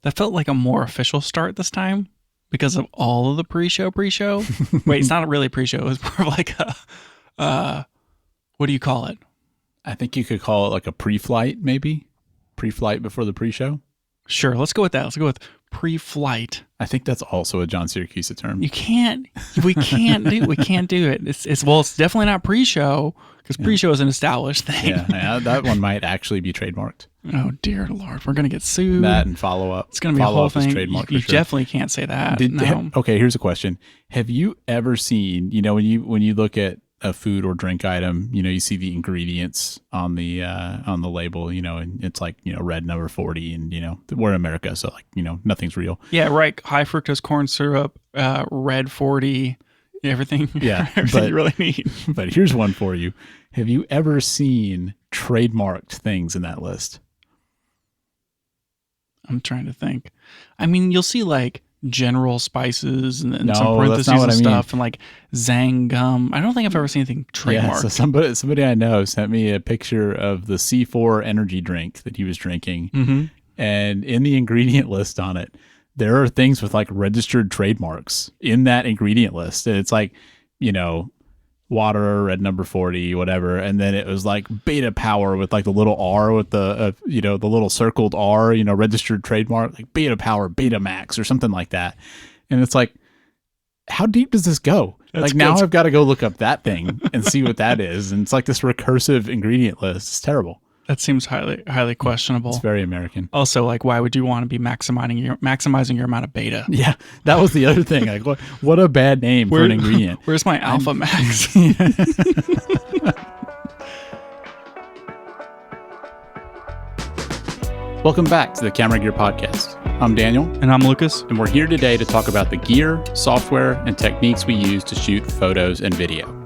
That felt like a more official start this time because of all of the pre-show. Wait, it's not really pre-show. It's more of like a, what do you call it? I think you could call it like a pre-flight, maybe. Pre-flight before the pre-show. Sure, let's go with that. Let's go with pre-flight. I think that's also a John Syracuse term. We can't do it. It's definitely not pre-show because pre-show is an established thing. Yeah, that one might actually be trademarked. Oh dear Lord, we're gonna get sued. That and follow up. It's gonna be a whole thing. Trademark You definitely can't say that. Okay, here's a question: have you ever seen? When you look at a food or drink item, you see the ingredients on the label, and it's like, red number 40, and we're in America, so like, nothing's real. Yeah, right. High fructose corn syrup, red 40, everything. Yeah, everything you really need. But here's one for you: have you ever seen trademarked things in that list? I'm trying to think. I mean, you'll see like general spices and no, some parentheses that's not what and I mean. Stuff and like Zang gum. I don't think I've ever seen anything trademarked. Yeah, so somebody I know sent me a picture of the C4 energy drink that he was drinking. Mm-hmm. And in the ingredient list on it, there are things with like registered trademarks in that ingredient list. And it's like, water, red number 40, whatever. And then it was like beta power with like the little R with the, the little circled R, registered trademark, like beta power, beta max or something like that. And it's like, how deep does this go? That's now I've got to go look up that thing and see what that is. And it's like this recursive ingredient list. It's terrible. That seems highly questionable. It's very American. Also, like, why would you want to be maximizing your amount of beta? Yeah, that was the other thing. Like, what a bad name for an ingredient. Where's my alpha max? Welcome back to the Camera Gear Podcast. I'm Daniel. And I'm Lucas. And we're here today to talk about the gear, software, and techniques we use to shoot photos and video.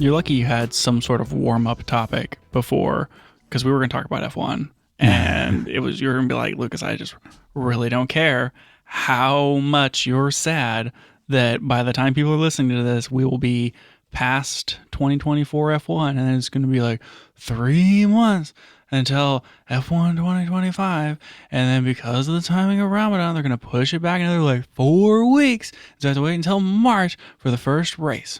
You're lucky you had some sort of warm-up topic before, because we were going to talk about F1, and you were going to be like, Lucas, I just really don't care how much you're sad that by the time people are listening to this, we will be past 2024 F1, and it's going to be like 3 months until F1 2025, and then because of the timing of Ramadan, they're going to push it back another like 4 weeks, so I have to wait until March for the first race.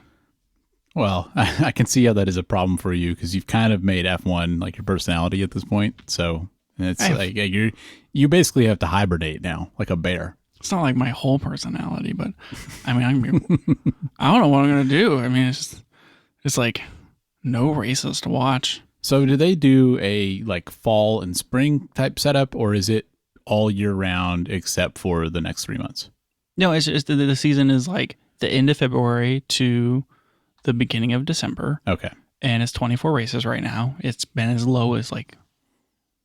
Well, I can see how that is a problem for you because you've kind of made F1 like your personality at this point. So it's like you basically have to hibernate now, like a bear. It's not like my whole personality, but I mean, I don't know what I'm going to do. I mean, it's like no races to watch. So do they do a like fall and spring type setup, or is it all year round except for the next 3 months? No, it's just the season is like the end of February to the beginning of December. Okay. And it's 24 races right now. It's been as low as like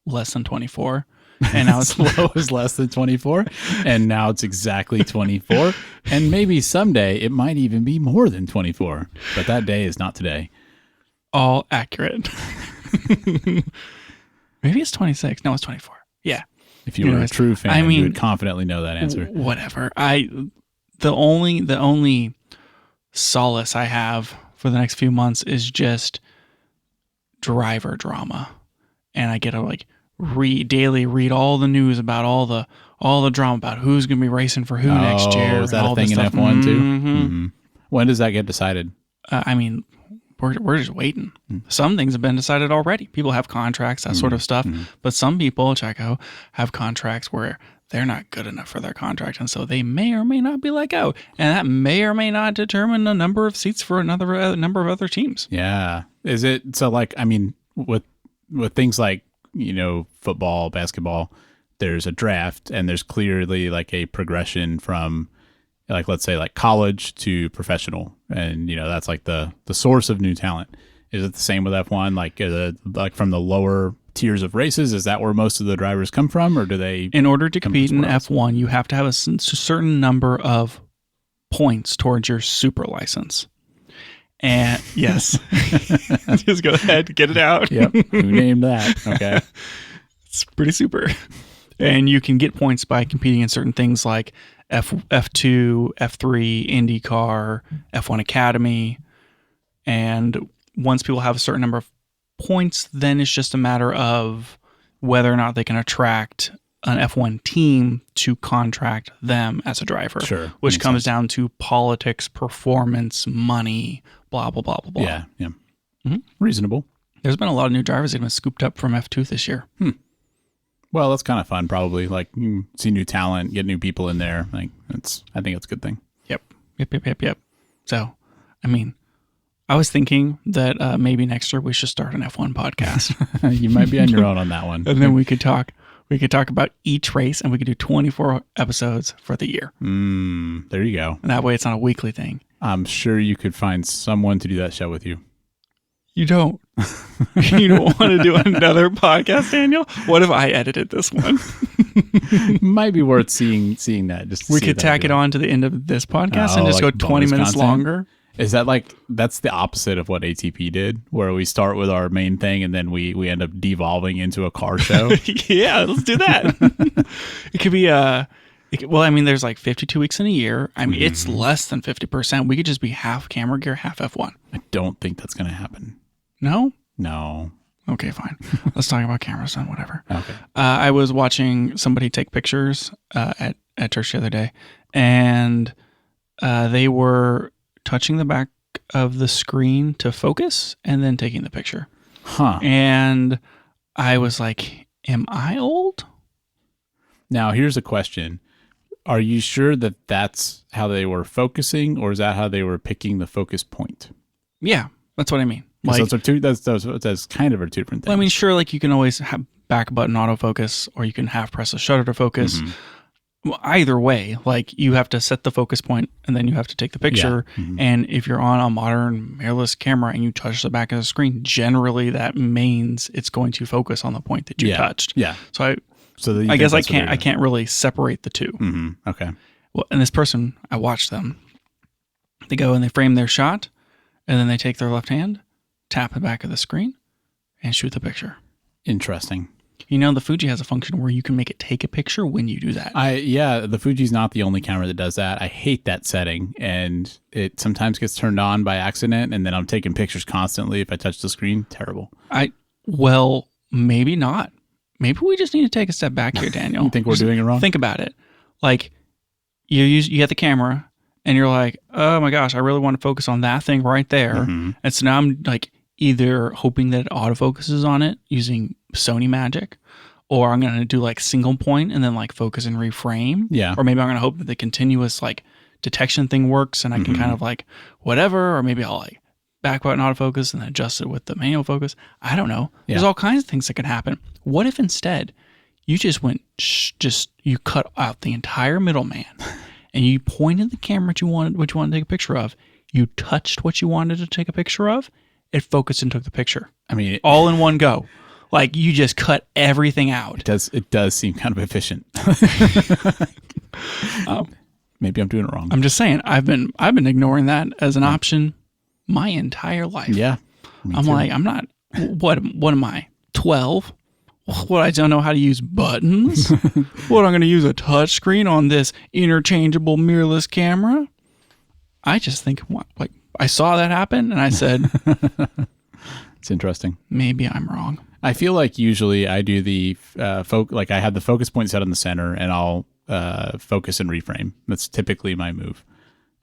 less than 24. And now it's low as less than 24. And now it's exactly 24. And maybe someday it might even be more than 24. But that day is not today. All accurate. Maybe it's 26. No, it's 24. Yeah. If you were a true fan, you would confidently know that answer. Whatever. The only solace I have for the next few months is just driver drama, and I get to like daily read all the news about all the drama about who's going to be racing for who next year. Is that a thing in F1 too? Mm-hmm. When does that get decided? I mean, we're just waiting. Some things have been decided already. People have contracts, that sort of stuff. But some people, Checo, have contracts where they're not good enough for their contract, and so they may or may not be let go, and that may or may not determine the number of seats for another number of other teams. Yeah, is it so? Like, I mean, with things like football, basketball, there's a draft, and there's clearly like a progression from, like, let's say like college to professional, and that's like the source of new talent. Is it the same with F1? Like from the lower tiers of races, is that where most of the drivers come from, or do they? In order to compete in F1, you have to have a certain number of points towards your super license. And yes, just go ahead, get it out. Yep. Who named that? Okay. It's pretty super. And you can get points by competing in certain things like F2, F3, IndyCar, F1 Academy. And once people have a certain number of points, then it's just a matter of whether or not they can attract an F1 team to contract them as a driver. Sure. Which Makes comes sense. down to politics, performance, money, blah, blah, blah, blah, blah. Yeah. Yeah. Mhm. Reasonable. There's been a lot of new drivers that have been scooped up from F2 this year. Well, that's kind of fun, probably. Like, see new talent, get new people in there. Like, I think it's a good thing. Yep. So, I mean, I was thinking that maybe next year we should start an F1 podcast. You might be on your own on that one. And then we could talk about each race, and we could do 24 episodes for the year. There you go. And that way it's not a weekly thing. I'm sure you could find someone to do that show with you. You don't. You don't want to do another podcast, Daniel? What if I edited this one? Might be worth seeing that. Just to We see could that tack do it on to the end of this podcast and just like go 20 bonus minutes content? longer. Is that that's the opposite of what ATP did, where we start with our main thing and then we end up devolving into a car show? Yeah, let's do that. It could be well, I mean, there's like 52 weeks in a year. I mean, it's less than 50%. We could just be half camera gear, half F1. I don't think that's going to happen. No? No. Okay, fine. Let's talk about cameras then, whatever. Okay. I was watching somebody take pictures at church the other day, and they were touching the back of the screen to focus and then taking the picture. Huh. And I was like, am I old? Now, here's a question. Are you sure that that's how they were focusing, or is that how they were picking the focus point? Yeah, that's what I mean. Like, that's kind of are two different things. Well, I mean, sure, like you can always have back button autofocus, or you can half press the shutter to focus. Well, either way, like you have to set the focus point and then you have to take the picture. Yeah. And if you're on a modern mirrorless camera and you touch the back of the screen, generally that means it's going to focus on the point that you touched. Yeah. So I guess I can't really separate the two. Mm-hmm. Okay. Well, and this person, I watched them. They go and they frame their shot, and then they take their left hand, tap the back of the screen, and shoot the picture. Interesting. You know, the Fuji has a function where you can make it take a picture when you do that. The Fuji's not the only camera that does that. I hate that setting, and it sometimes gets turned on by accident, and then I'm taking pictures constantly if I touch the screen. Terrible. Well, maybe not. Maybe we just need to take a step back here, Daniel. You think we're doing it wrong? Think about it. Like, you get the camera, and you're like, oh my gosh, I really want to focus on that thing right there. Mm-hmm. And so now I'm like either hoping that it autofocuses on it using Sony Magic, or I'm going to do like single point and then like focus and reframe. Yeah. Or maybe I'm going to hope that the continuous like detection thing works and I can kind of like whatever, or maybe I'll like back button autofocus and then adjust it with the manual focus. I don't know. Yeah. There's all kinds of things that could happen. What if instead you just went, you cut out the entire middleman and you pointed the camera what you wanted to take a picture of. You touched what you wanted to take a picture of. It focused and took the picture. I mean, all in one go. Like you just cut everything out. It does seem kind of efficient. Maybe I'm doing it wrong. I'm just saying. I've been ignoring that as an option my entire life. Yeah. I'm like, I'm not. What am I? 12? What, I don't know how to use buttons? What, I'm going to use a touch screen on this interchangeable mirrorless camera? I just think, like, I saw that happen and I said, it's interesting. Maybe I'm wrong. I feel like usually I do the like I have the focus point set on the center and I'll focus and reframe. That's typically my move.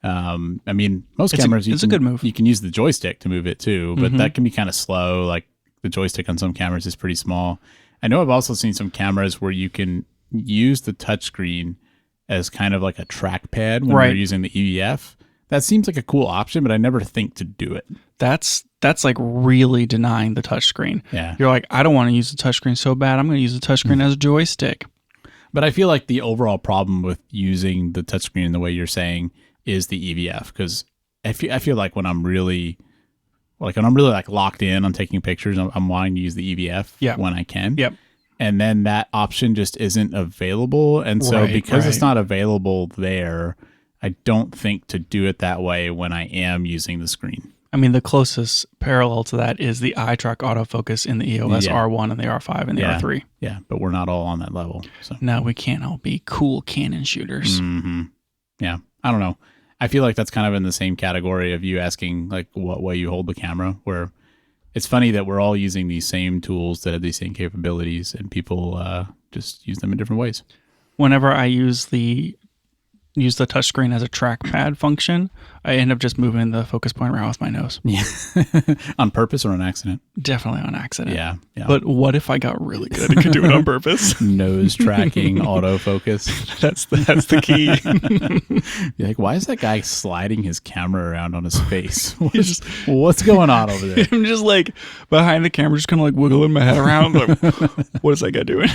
I mean, most cameras, it's a good move. You can use the joystick to move it too, but that can be kind of slow. Like the joystick on some cameras is pretty small. I know I've also seen some cameras where you can use the touchscreen as kind of like a trackpad when you're using the EVF. That seems like a cool option, but I never think to do it. That's like really denying the touchscreen. Yeah. You're like, I don't want to use the touchscreen so bad. I'm going to use the touchscreen as a joystick. But I feel like the overall problem with using the touchscreen the way you're saying is the EVF, because I feel like when I'm really like locked in on taking pictures, I'm wanting to use the EVF when I can. Yep. And then that option just isn't available. And so because it's not available there, I don't think to do it that way when I am using the screen. I mean, the closest parallel to that is the eye track autofocus in the EOS R1 and the R5 and the R3. Yeah, but we're not all on that level. So no, we can't all be cool Canon shooters. Mm-hmm. Yeah, I don't know. I feel like that's kind of in the same category of you asking like what way you hold the camera, where it's funny that we're all using these same tools that have these same capabilities, and people just use them in different ways. Whenever I use the touchscreen as a trackpad function, I end up just moving the focus point around with my nose. Yeah. On purpose or on accident? Definitely on accident. Yeah. But what if I got really good and could do it on purpose? Nose tracking, autofocus. That's the key. You're like, why is that guy sliding his camera around on his face? What's going on over there? I'm just like behind the camera, just kind of like wiggling my head around. Like, what is that guy doing?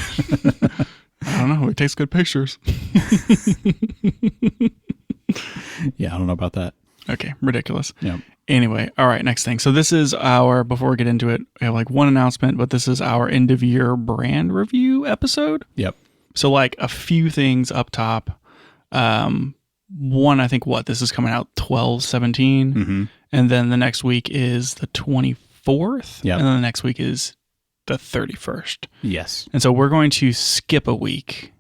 I don't know. He takes good pictures. Yeah, I don't know about that. Okay, ridiculous. Yep. Anyway, all right, next thing. So this is before we get into it, we have like one announcement, but this is our end of year brand review episode. Yep. So like a few things up top. One, I think this is coming out 12/17. Mm-hmm. And then the next week is the 24th. Yep. And then the next week is the 31st. Yes. And so we're going to skip a week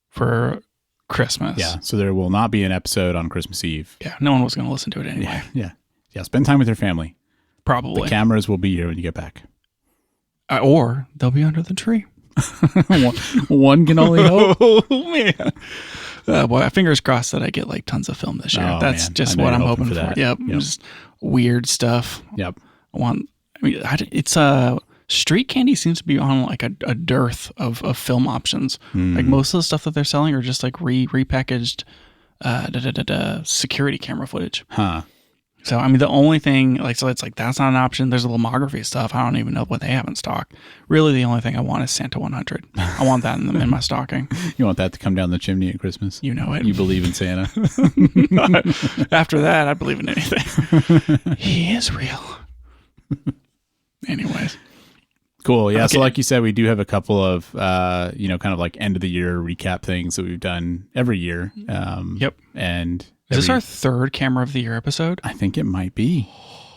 for Christmas. Yeah. So there will not be an episode on Christmas Eve. Yeah. No one was going to listen to it anyway. Yeah. Spend time with your family. Probably. The cameras will be here when you get back. Or they'll be under the tree. One can only hope. Oh, man. Boy, fingers crossed that I get like tons of film this year. Oh, That's man. just what I'm hoping for. Yep. Yep. Just weird stuff. Yep. It's Street Candy seems to be on like a dearth of film options. Like most of the stuff that they're selling are just like repackaged security camera footage. Huh. So, I mean, the only thing, so it's like, that's not an option. There's a lomography stuff. I don't even know what they have in stock. Really, the only thing I want is Santa 100. I want that in my stocking. You want that to come down the chimney at Christmas? You know it. You believe in Santa? After that, I believe in anything. He is real. Anyways. Cool. Yeah. Okay. So like you said, we do have a couple of, kind of like end of the year recap things that we've done every year. Yep. And is this our third camera of the year episode? I think it might be.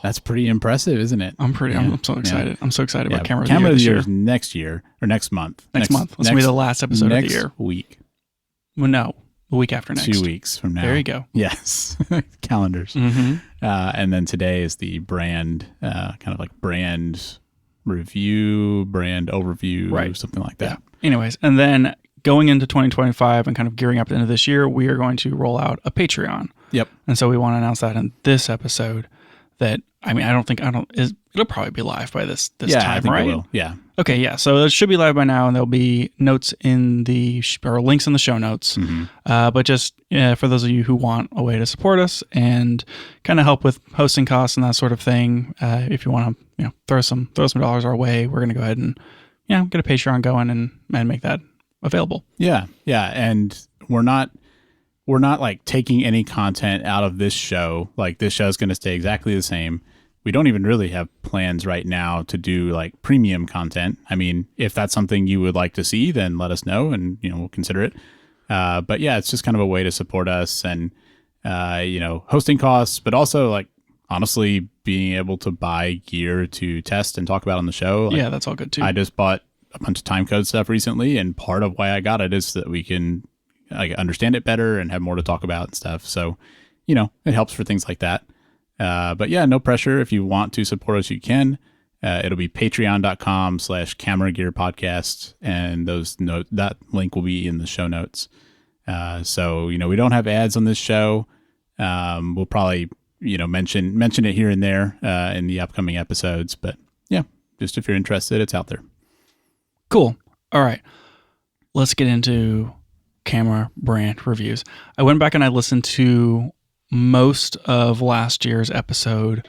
That's pretty impressive, isn't it? I'm so excited. Yeah. I'm so excited about camera of the year. Camera of the year is next year or next month. Next month. This will be the last episode of the year. Next week. Well, no. The week after next. 2 weeks from now. There you go. Yes. Calendars. Mm-hmm. And then today is the brand, kind of like brand review, brand overview, right. Something like that. Yeah. Anyways, and then going into 2025 and kind of gearing up into this year, we are going to roll out a Patreon. Yep. And so we want to announce that in this episode that, it'll probably be live by this time, I think right? It will. Yeah. Okay. Yeah. So it should be live by now, and there'll be notes in or links in the show notes. Mm-hmm. But just for those of you who want a way to support us and kind of help with hosting costs and that sort of thing, if you want to, throw some dollars our way, we're going to go ahead and, get a Patreon going and make that available. Yeah. Yeah. And we're not like taking any content out of this show. Like this show is going to stay exactly the same. We don't even really have plans right now to do like premium content. I mean, if that's something you would like to see, then let us know and, we'll consider it. But yeah, it's just kind of a way to support us and, hosting costs, but also like honestly being able to buy gear to test and talk about on the show. Like, yeah, that's all good too. I just bought a bunch of timecode stuff recently, and part of why I got it is that we can understand it better and have more to talk about and stuff. So, it helps for things like that. But yeah, no pressure. If you want to support us, you can. It'll be patreon.com/camera gear podcast. And that link will be in the show notes. So, we don't have ads on this show. We'll probably, mention it here and there, in the upcoming episodes, but yeah, just if you're interested, it's out there. Cool. All right. Let's get into camera brand reviews. I went back and I listened to most of last year's episode.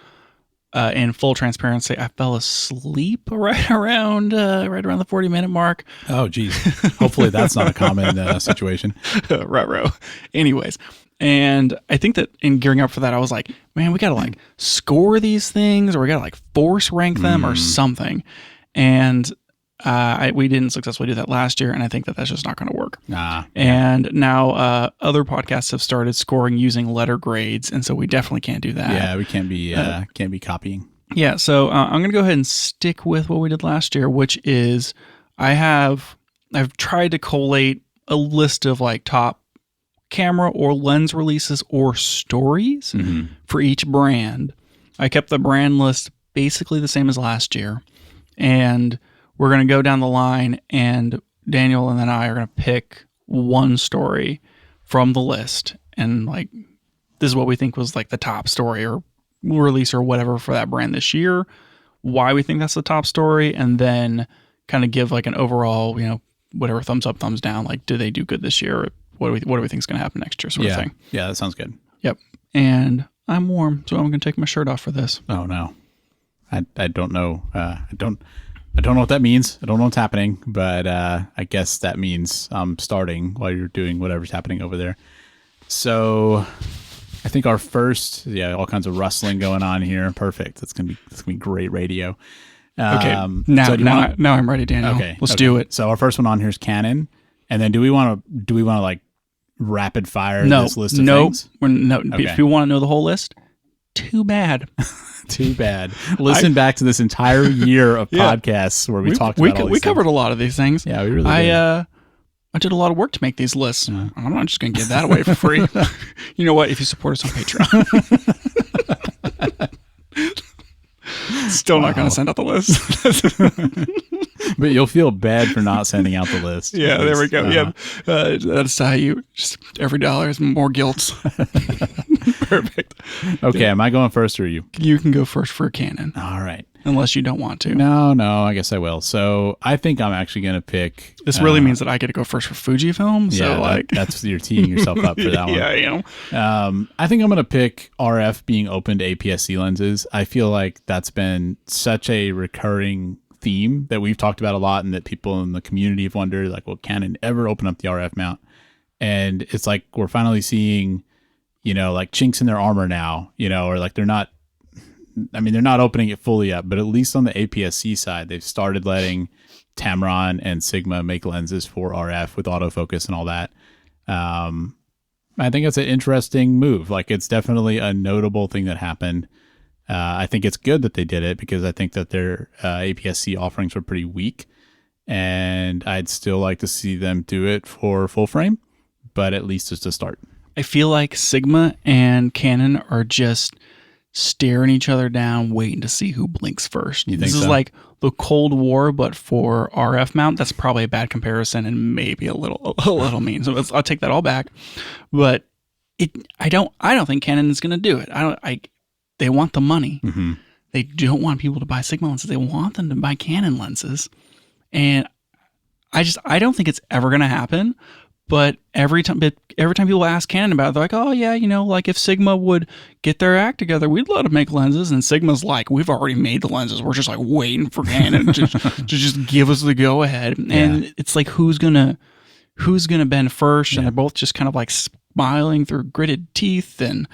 In full transparency, I fell asleep right around the 40-minute mark. Oh, geez. Hopefully that's not a common situation. Ruh-roh. Anyways, and I think that in gearing up for that, I was like, man, we got to like score these things, or we got to like force rank them or something. And we didn't successfully do that last year, and I think that that's just not going to work. And now other podcasts have started scoring using letter grades, and so we definitely can't do that. Yeah, we can't be copying. Yeah, so I'm going to go ahead and stick with what we did last year, which is I've tried to collate a list of like top camera or lens releases or stories for each brand. I kept the brand list basically the same as last year. And we're going to go down the line, and Daniel and then I are going to pick one story from the list. And like, this is what we think was like the top story or release or whatever for that brand this year, why we think that's the top story, and then kind of give like an overall, whatever thumbs up, thumbs down, like, do they do good this year? Or what do we think is going to happen next year, sort of thing. Yeah, that sounds good. Yep. And I'm warm, so I'm going to take my shirt off for this. Oh no, I don't know. I don't know what that means. I don't know what's happening, but I guess that means I'm starting while you're doing whatever's happening over there. So I think our first, all kinds of rustling going on here. Perfect. That's gonna be great radio. Okay. Now I'm ready, Daniel. Okay. Let's do it. So our first one on here is Canon, and then do we want to like rapid fire this list of things? Okay. If you want to know the whole list, too bad. Too bad. Listen back to this entire year of podcasts where we talked about all these we covered a lot of these things. Yeah, we really did. I did a lot of work to make these lists. I'm not just going to give that away for free. You know what? If you support us on Patreon. Still not going to send out the list. But you'll feel bad for not sending out the list. Yeah, there we go. That's how you, just every dollar is more guilt. Perfect. Okay, am I going first or you? You can go first for Canon. All right. Unless you don't want to. No, I guess I will. So I think I'm actually going to pick... This really means that I get to go first for Fujifilm. So that's you're teeing yourself up for that one. Yeah, I am. I think I'm going to pick RF being open to APS-C lenses. I feel like that's been such a recurring theme that we've talked about a lot, and that people in the community have wondered, like, will Canon ever open up the RF mount? And it's like we're finally seeing, like chinks in their armor now, or like they're not opening it fully up, but at least on the APS-C side, they've started letting Tamron and Sigma make lenses for RF with autofocus and all that. I think it's an interesting move. Like, it's definitely a notable thing that happened. I think it's good that they did it because I think that their APS-C offerings were pretty weak, and I'd still like to see them do it for full frame, but at least it's a start. I feel like Sigma and Canon are just staring each other down, waiting to see who blinks first. This is like the Cold War, but for RF mount. That's probably a bad comparison and maybe a little mean. So I'll take that all back. But I don't think Canon is going to do it. They want the money. Mm-hmm. They don't want people to buy Sigma lenses. They want them to buy Canon lenses. And I don't think it's ever going to happen. But every time people ask Canon about it, they're like, oh yeah, like if Sigma would get their act together, we'd let them make lenses. And Sigma's like, we've already made the lenses. We're just like waiting for Canon to just give us the go ahead. And it's like, who's gonna bend first? And they're both just kind of like smiling through gritted teeth. And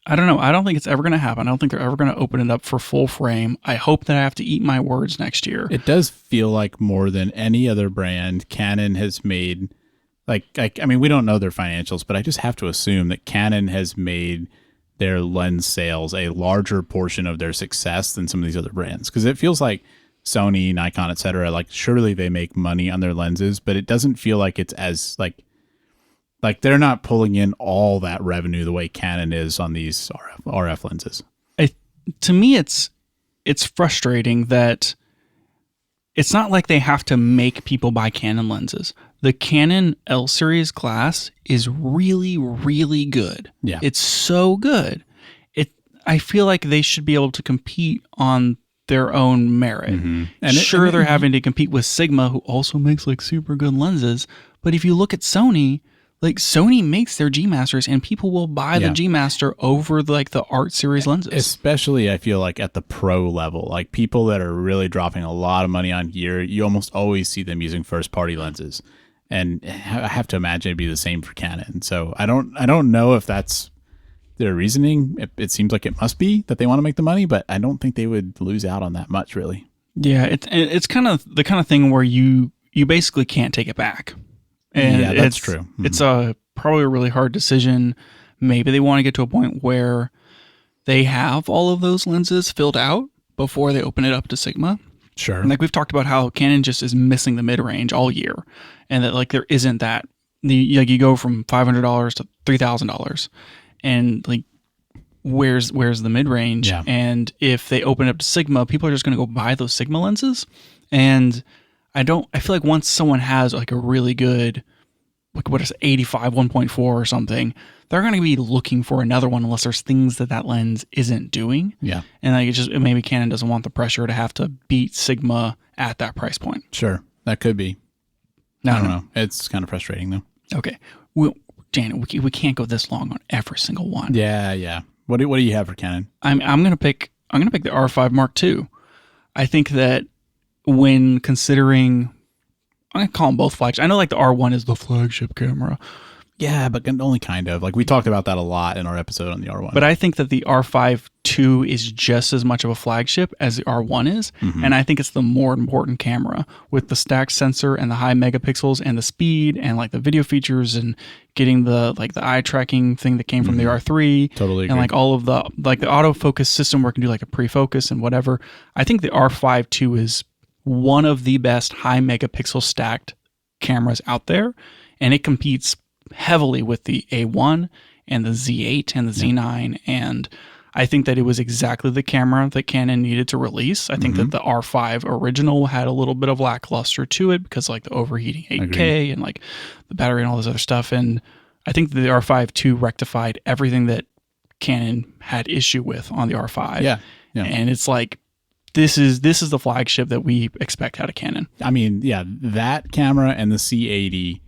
I don't know. I don't think it's ever going to happen. I don't think they're ever going to open it up for full frame. I hope that I have to eat my words next year. It does feel like more than any other brand, Canon has made, I mean, we don't know their financials, but I just have to assume that Canon has made their lens sales a larger portion of their success than some of these other brands. Because it feels like Sony, Nikon, etc., like surely they make money on their lenses, but it doesn't feel like it's as like they're not pulling in all that revenue the way Canon is on these RF lenses. To me, it's frustrating that it's not like they have to make people buy Canon lenses. The Canon L series glass is really, really good. Yeah, it's so good. I feel like they should be able to compete on their own merit. Mm-hmm. And they're having to compete with Sigma, who also makes like super good lenses. But if you look at Sony, like Sony makes their G Masters, and people will buy the G Master over the Art series lenses. Especially, I feel like at the pro level, like people that are really dropping a lot of money on gear, you almost always see them using first party lenses, and I have to imagine it'd be the same for Canon. So I don't know if that's their reasoning. It seems like it must be that they want to make the money, but I don't think they would lose out on that much, really. Yeah, it's kind of the kind of thing where you basically can't take it back. And yeah, that's true. Mm-hmm. It's probably a really hard decision. Maybe they want to get to a point where they have all of those lenses filled out before they open it up to Sigma. Sure. And like we've talked about how Canon just is missing the mid-range all year, and that like there isn't that. You go from $500 to $3,000, and like where's the mid-range? Yeah. And if they open up to Sigma, people are just going to go buy those Sigma lenses. And I feel like once someone has like a really good, like what is it, 85 1.4 or something, they're going to be looking for another one unless there's things that lens isn't doing. Yeah. And like maybe Canon doesn't want the pressure to have to beat Sigma at that price point. Sure. That could be. I don't know. It's kind of frustrating though. Okay. Janet, we can't go this long on every single one. Yeah, yeah. What do you have for Canon? I'm gonna pick the R5 Mark II. I think that when considering, I'm gonna call them both flagships. I know like the R1 is the flagship camera. Yeah, but only kind of. Like we talked about that a lot in our episode on the R1. But I think that the R5 II is just as much of a flagship as the R1 is. Mm-hmm. And I think it's the more important camera with the stacked sensor and the high megapixels and the speed and like the video features and getting the eye tracking thing that came from the R3. Totally agree. And like all of the autofocus system where it can do like a pre-focus and whatever. I think the R5 II is one of the best high megapixel stacked cameras out there. And it competes heavily with the A1 and the Z8 and the Z9, and I think that it was exactly the camera that Canon needed to release. I think that the R5 original had a little bit of lackluster to it because like the overheating 8K Agreed. and like the battery and all this other stuff, and I think the R5 II rectified everything that Canon had issue with on the R5. Yeah. And it's like this is the flagship that we expect out of Canon. I mean, yeah, that camera and the C80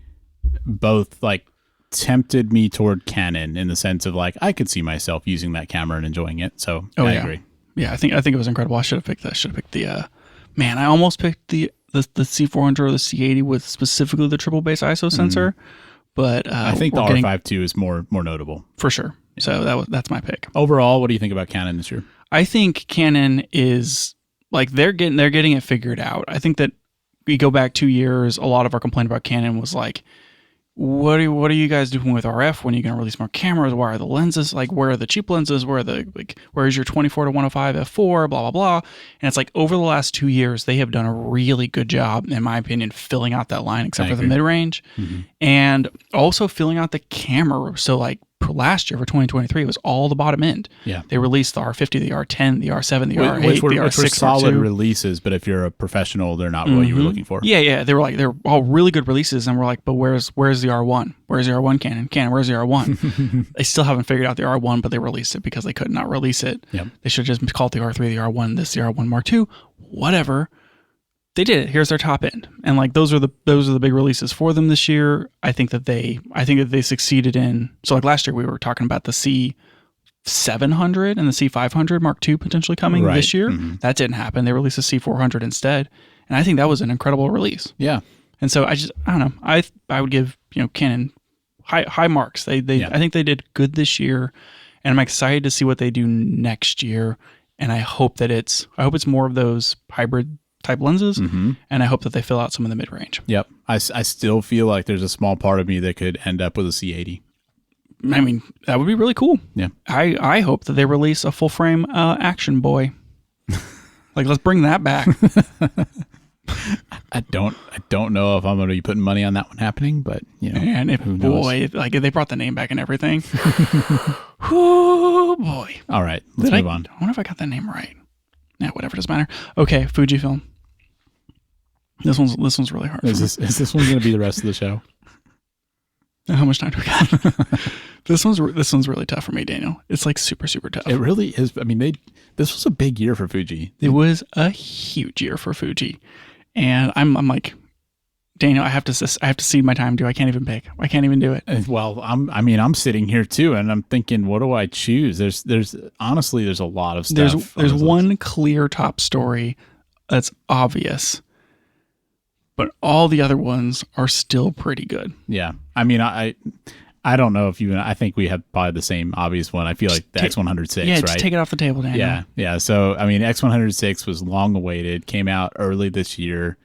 both like tempted me toward Canon in the sense of like I could see myself using that camera and enjoying it. So I agree. Yeah, I think it was incredible. I should have picked that. I should have picked the man. I almost picked the C400 or the C80 with specifically the triple base ISO sensor, but I think the R5 II is more notable for sure. So that's my pick. Overall, what do you think about Canon this year? I think Canon is like they're getting it figured out. I think that we go back 2 years. A lot of our complaint about Canon was like, what are you guys doing with RF? When are you going to release more cameras? Why are the lenses? Like, where are the cheap lenses? Where is your 24 to 105 f4? Blah, blah, blah. And it's like over the last 2 years, they have done a really good job, in my opinion, filling out that line, except for the mid-range. Mm-hmm. And also filling out the camera. So like last year for 2023, it was all the bottom end. Yeah. They released the R50, the R10, the R7, the R8, the R6, which were solid releases, but if you're a professional, they're not what you were looking for. Yeah. They're all really good releases, and we're like, but where's the R1? Where's the R1 Canon? Canon, where's the R1? They still haven't figured out the R1, but they released it because they could not release it. Yep. They should have just called the R3 the R1, this the R1 Mark II, whatever. They did it. Here's their top end, and like those are the big releases for them this year. I think that they succeeded in. So like last year we were talking about the C700 and the C500 Mark II potentially coming this year. Mm-hmm. That didn't happen. They released the C400 instead, and I think that was an incredible release. Yeah. And so I don't know. I would give Canon high marks. I think they did good this year, and I'm excited to see what they do next year. And I hope it's more of those hybrid type lenses, and I hope that they fill out some of the mid-range. Yep. I still feel like there's a small part of me that could end up with a C80. I mean, that would be really cool. Yeah. I hope that they release a full-frame action boy. Like, let's bring that back. I don't know if I'm going to be putting money on that one happening, but and if they brought the name back and everything. Oh boy! All right, let's move on. I wonder if I got that name right. Yeah, whatever, doesn't matter. Okay, Fujifilm. This one's really hard. Is this one going to be the rest of the show? How much time do we got? This one's really tough for me, Daniel. It's like super, super tough. It really is. I mean, this was a big year for Fuji. It was a huge year for Fuji, and I'm like, Daniel, I have to cede my time. I can't even pick. I can't even do it. Well, I'm sitting here too, and I'm thinking, what do I choose? There's honestly, there's a lot of stuff. There's one clear top story that's obvious, but all the other ones are still pretty good. Yeah, I mean, I don't know if I think we have probably the same obvious one. I feel like the X100VI, yeah, right? just take it off the table, Daniel. Yeah. So I mean, X100VI was long awaited, came out early this year.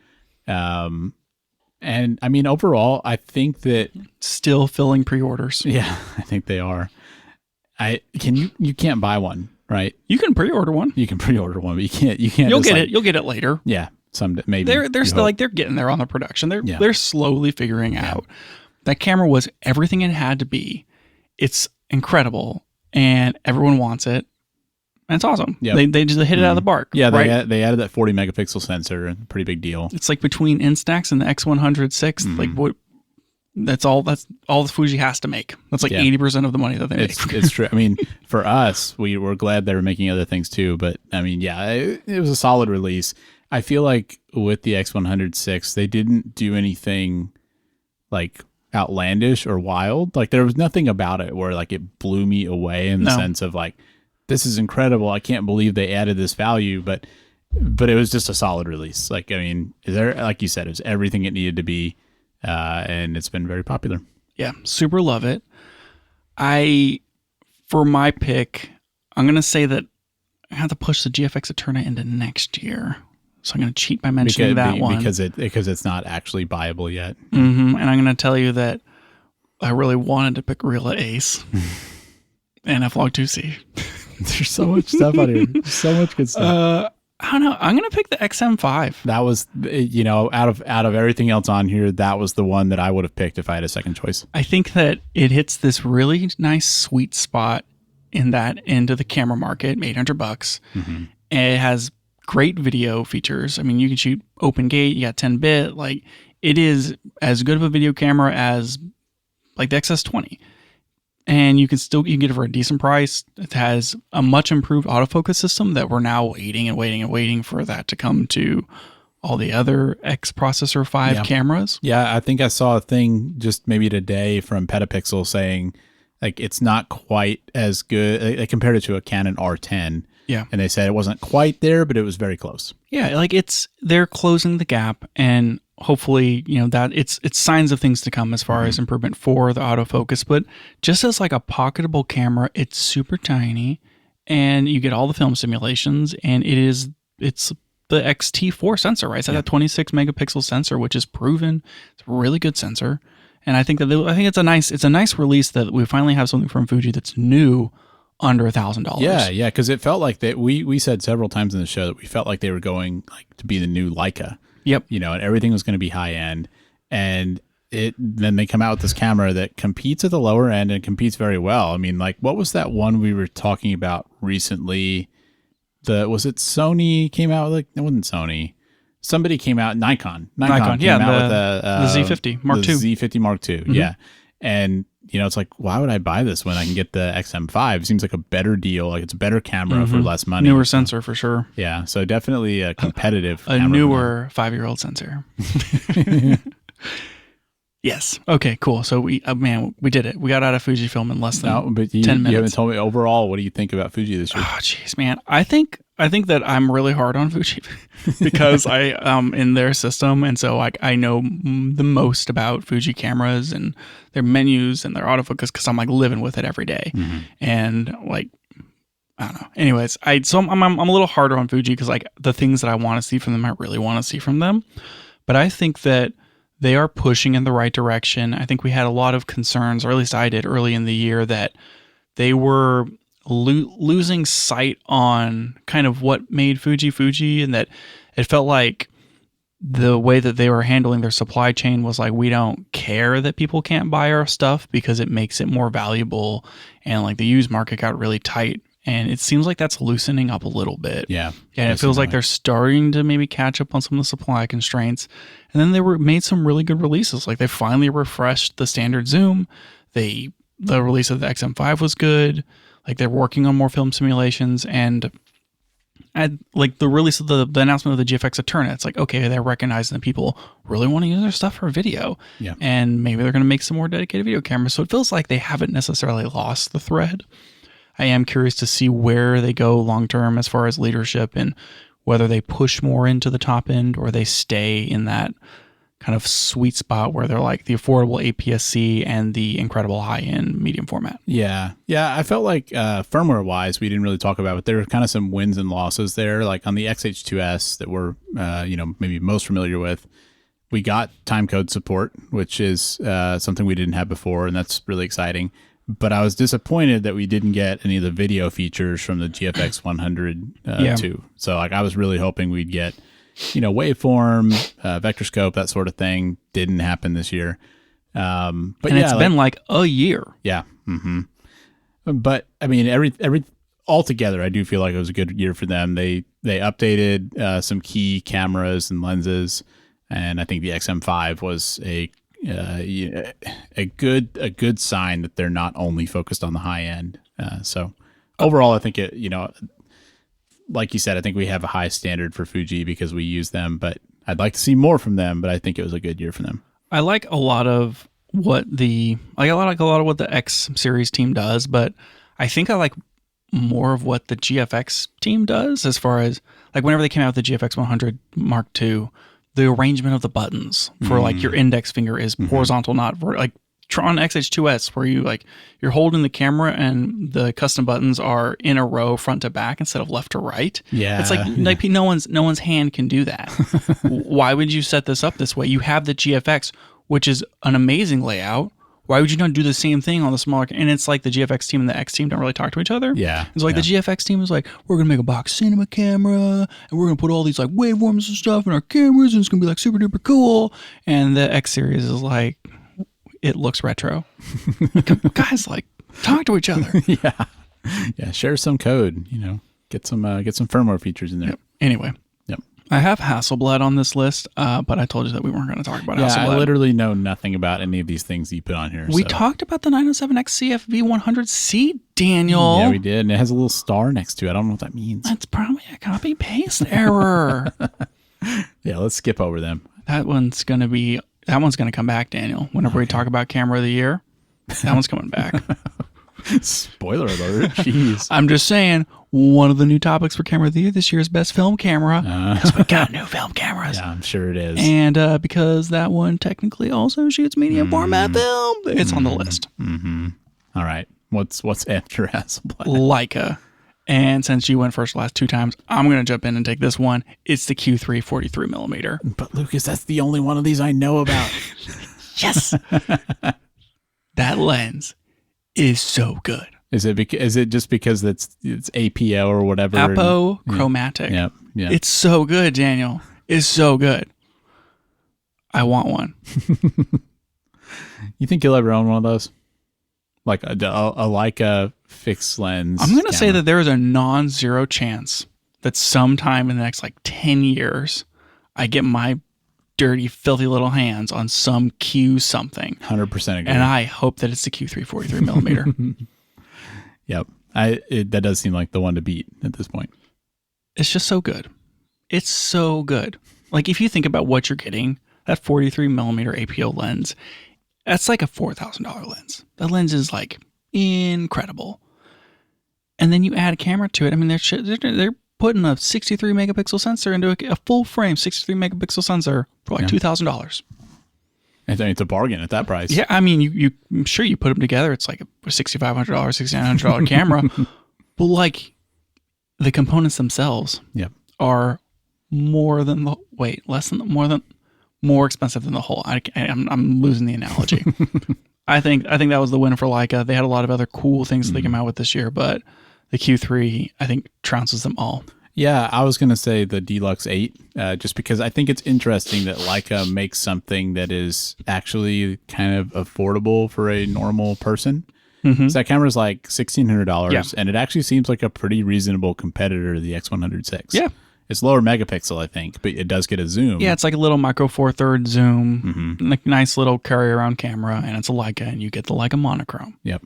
And I mean, overall, I think that still filling pre-orders. Yeah, I think they are. You can't buy one, right? You can pre-order one. You can pre-order one, but you can't. You'll get it. You'll get it later. Yeah, someday maybe. They're still like they're getting there on the production. They're slowly figuring out. That camera was everything it had to be. It's incredible. and everyone wants it. And it's awesome. Yep. They just hit it out of the park. Yeah, right? they added that 40 megapixel sensor, pretty big deal. It's like between Instax and the X100 VI, like what. That's all the Fuji has to make. That's like 80% of the money that they make. It's true. I mean, for us, we were glad they were making other things too. But I mean, yeah, it was a solid release. I feel like with the X100 VI, they didn't do anything like outlandish or wild. Like there was nothing about it where like it blew me away in the sense of like, this is incredible. I can't believe they added this value. But it was just a solid release. Like, I mean, like you said, it was everything it needed to be. And it's been very popular. Yeah, super love it. For my pick, I'm going to say that I have to push the GFX Eterna into next year. So I'm going to cheat by mentioning that one. Because it's not actually buyable yet. Mm-hmm. And I'm going to tell you that I really wanted to pick Reala Ace and F-Log 2C. There's so much stuff out here. So much good stuff. I don't know. I'm going to pick the XM5. That was, out of everything else on here, that was the one that I would have picked if I had a second choice. I think that it hits this really nice sweet spot in that end of the camera market, $800. Mm-hmm. And it has great video features. I mean, you can shoot open gate, you got 10-bit. Like, it is as good of a video camera as like the XS20. And you can get it for a decent price. It has a much improved autofocus system that we're now waiting for that to come to all the other X Processor 5 cameras. Yeah, I think I saw a thing just maybe today from Petapixel saying like it's not quite as good. They compared it to a Canon R10. Yeah. And they said it wasn't quite there, but it was very close. Yeah, like they're closing the gap, and hopefully, that it's signs of things to come as far as improvement for the autofocus. But just as like a pocketable camera, it's super tiny, and you get all the film simulations, and it's the XT4 sensor, right? It's that 26 megapixel sensor, which is proven. It's a really good sensor, and I think it's a nice release that we finally have something from Fuji that's new. Under $1,000. Yeah, because it felt like that. We said several times in the show that we felt like they were going like to be the new Leica. Yep. And everything was going to be high end, and then they come out with this camera that competes at the lower end and competes very well. I mean, like, what was that one we were talking about recently? Was it Sony came out with, like, it wasn't Sony. Somebody came out, Nikon came out with the Z50 Mark II. Z50 Mark II, yeah. And it's like, why would I buy this when I can get the XM5? It seems like a better deal. Like, it's a better camera for less money. Newer sensor for sure. Yeah, so definitely a competitive a newer 5-year-old sensor. Yes. Okay, cool. So we did it. We got out of Fujifilm in less than 10 minutes. You haven't told me overall, what do you think about Fuji this year? Oh, jeez, man. I think that I'm really hard on Fuji because I am in their system, and so I know the most about Fuji cameras and their menus and their autofocus because I'm like living with it every day. And like, I don't know. Anyways, I'm a little harder on Fuji because like the things that I want to see from them, I really want to see from them. But I think that they are pushing in the right direction. I think we had a lot of concerns, or at least I did early in the year, that they were losing sight on kind of what made Fuji, and that it felt like the way that they were handling their supply chain was like, we don't care that people can't buy our stuff because it makes it more valuable, and like the used market got really tight. And it seems like that's loosening up a little bit. Yeah. And it feels like they're starting to maybe catch up on some of the supply constraints. And then they made some really good releases. Like they finally refreshed the standard zoom. The release of the XM5 was good. Like they're working on more film simulations. And like the release of the announcement of the GFX Eterna, it's like, okay, they're recognizing that people really want to use their stuff for video. Yeah. And maybe they're going to make some more dedicated video cameras. So it feels like they haven't necessarily lost the thread. I am curious to see where they go long term as far as leadership, and whether they push more into the top end or they stay in that kind of sweet spot where they're like the affordable APS-C and the incredible high-end medium format. Yeah. I felt like firmware-wise, we didn't really talk about, but there were kind of some wins and losses there. Like on the XH2S that we're maybe most familiar with, we got timecode support, which is something we didn't have before, and that's really exciting. But I was disappointed that we didn't get any of the video features from the GFX 100 II. So like I was really hoping we'd get, waveform, vector scope, that sort of thing. Didn't happen this year. But it's been like a year. Yeah. Mm-hmm. But I mean, every altogether, I do feel like it was a good year for them. They updated some key cameras and lenses, and I think the XM5 was a good sign that they're not only focused on the high end. So overall, I think it, like you said, I think we have a high standard for Fuji because we use them, but I'd like to see more from them. But I think it was a good year for them. I like a lot of what the what the X series team does, but I think I like more of what the GFX team does, as far as like whenever they came out with the GFX 100 Mark II, the arrangement of the buttons for like your index finger is horizontal, not like on XH2S, where you're holding the camera and the custom buttons are in a row front to back instead of left to right. Yeah, it's like no one's hand can do that. Why would you set this up this way? You have the GFX, which is an amazing layout. Why would you not do the same thing on the smaller? And it's like the GFX team and the X team don't really talk to each other. Yeah. It's like the GFX team is like, we're going to make a box cinema camera and we're going to put all these like waveforms and stuff in our cameras and it's going to be like super duper cool. And the X series is like, it looks retro. Guys, like, talk to each other. Yeah. Share some code, get some firmware features in there. Yep. Anyway. I have Hasselblad on this list, but I told you that we weren't going to talk about Hasselblad. I literally know nothing about any of these things you put on here. We talked about the 907X CFV 100C, Daniel. Yeah, we did. And it has a little star next to it. I don't know what that means. That's probably a copy-paste error. Yeah, let's skip over them. That one's going to come back, Daniel. Whenever we talk about camera of the year, that one's coming back. Spoiler alert. Jeez. I'm just saying, one of the new topics for camera of the year this year is best film camera. Because we got new film cameras. Yeah, I'm sure it is. And because that one technically also shoots medium format film, it's on the list. All right. What's after Hasselblad? Leica. And since you went first the last two times, I'm going to jump in and take this one. It's the Q3 43 millimeter. But Lucas, that's the only one of these I know about. Yes. That lens is so good. Is it just because it's APO or whatever? Apochromatic. Yeah. It's so good, Daniel. It's so good. I want one. You think you'll ever own one of those? Like a Leica fixed lens? I'm going to say that there is a non-zero chance that sometime in the next 10 years, I get my dirty, filthy little hands on some Q something. 100% agree. And I hope that it's the Q3 43 millimeter. Yep. That does seem like the one to beat at this point. It's just so good. It's so good. Like, if you think about what you're getting, that 43 millimeter APO lens, that's like a $4,000 lens. That lens is incredible. And then you add a camera to it. I mean, they're putting a 63 megapixel sensor into a full frame 63 megapixel sensor for $2,000. It's a bargain at that price. Yeah, I mean, I'm sure you put them together, it's like a $6,500, $6,900 camera. But the components themselves are more expensive than the whole. I'm losing the analogy. I think that was the win for Leica. They had a lot of other cool things that they came out with this year, but the Q3, I think, trounces them all. Yeah, I was going to say the D-Lux 8, just because I think it's interesting that Leica makes something that is actually kind of affordable for a normal person. So that camera is like $1,600, and it actually seems like a pretty reasonable competitor to the X100VI. Yeah. It's lower megapixel, I think, but it does get a zoom. Yeah, it's like a little micro four third zoom, like nice little carry around camera, and it's a Leica, and you get the Leica monochrome. Yep.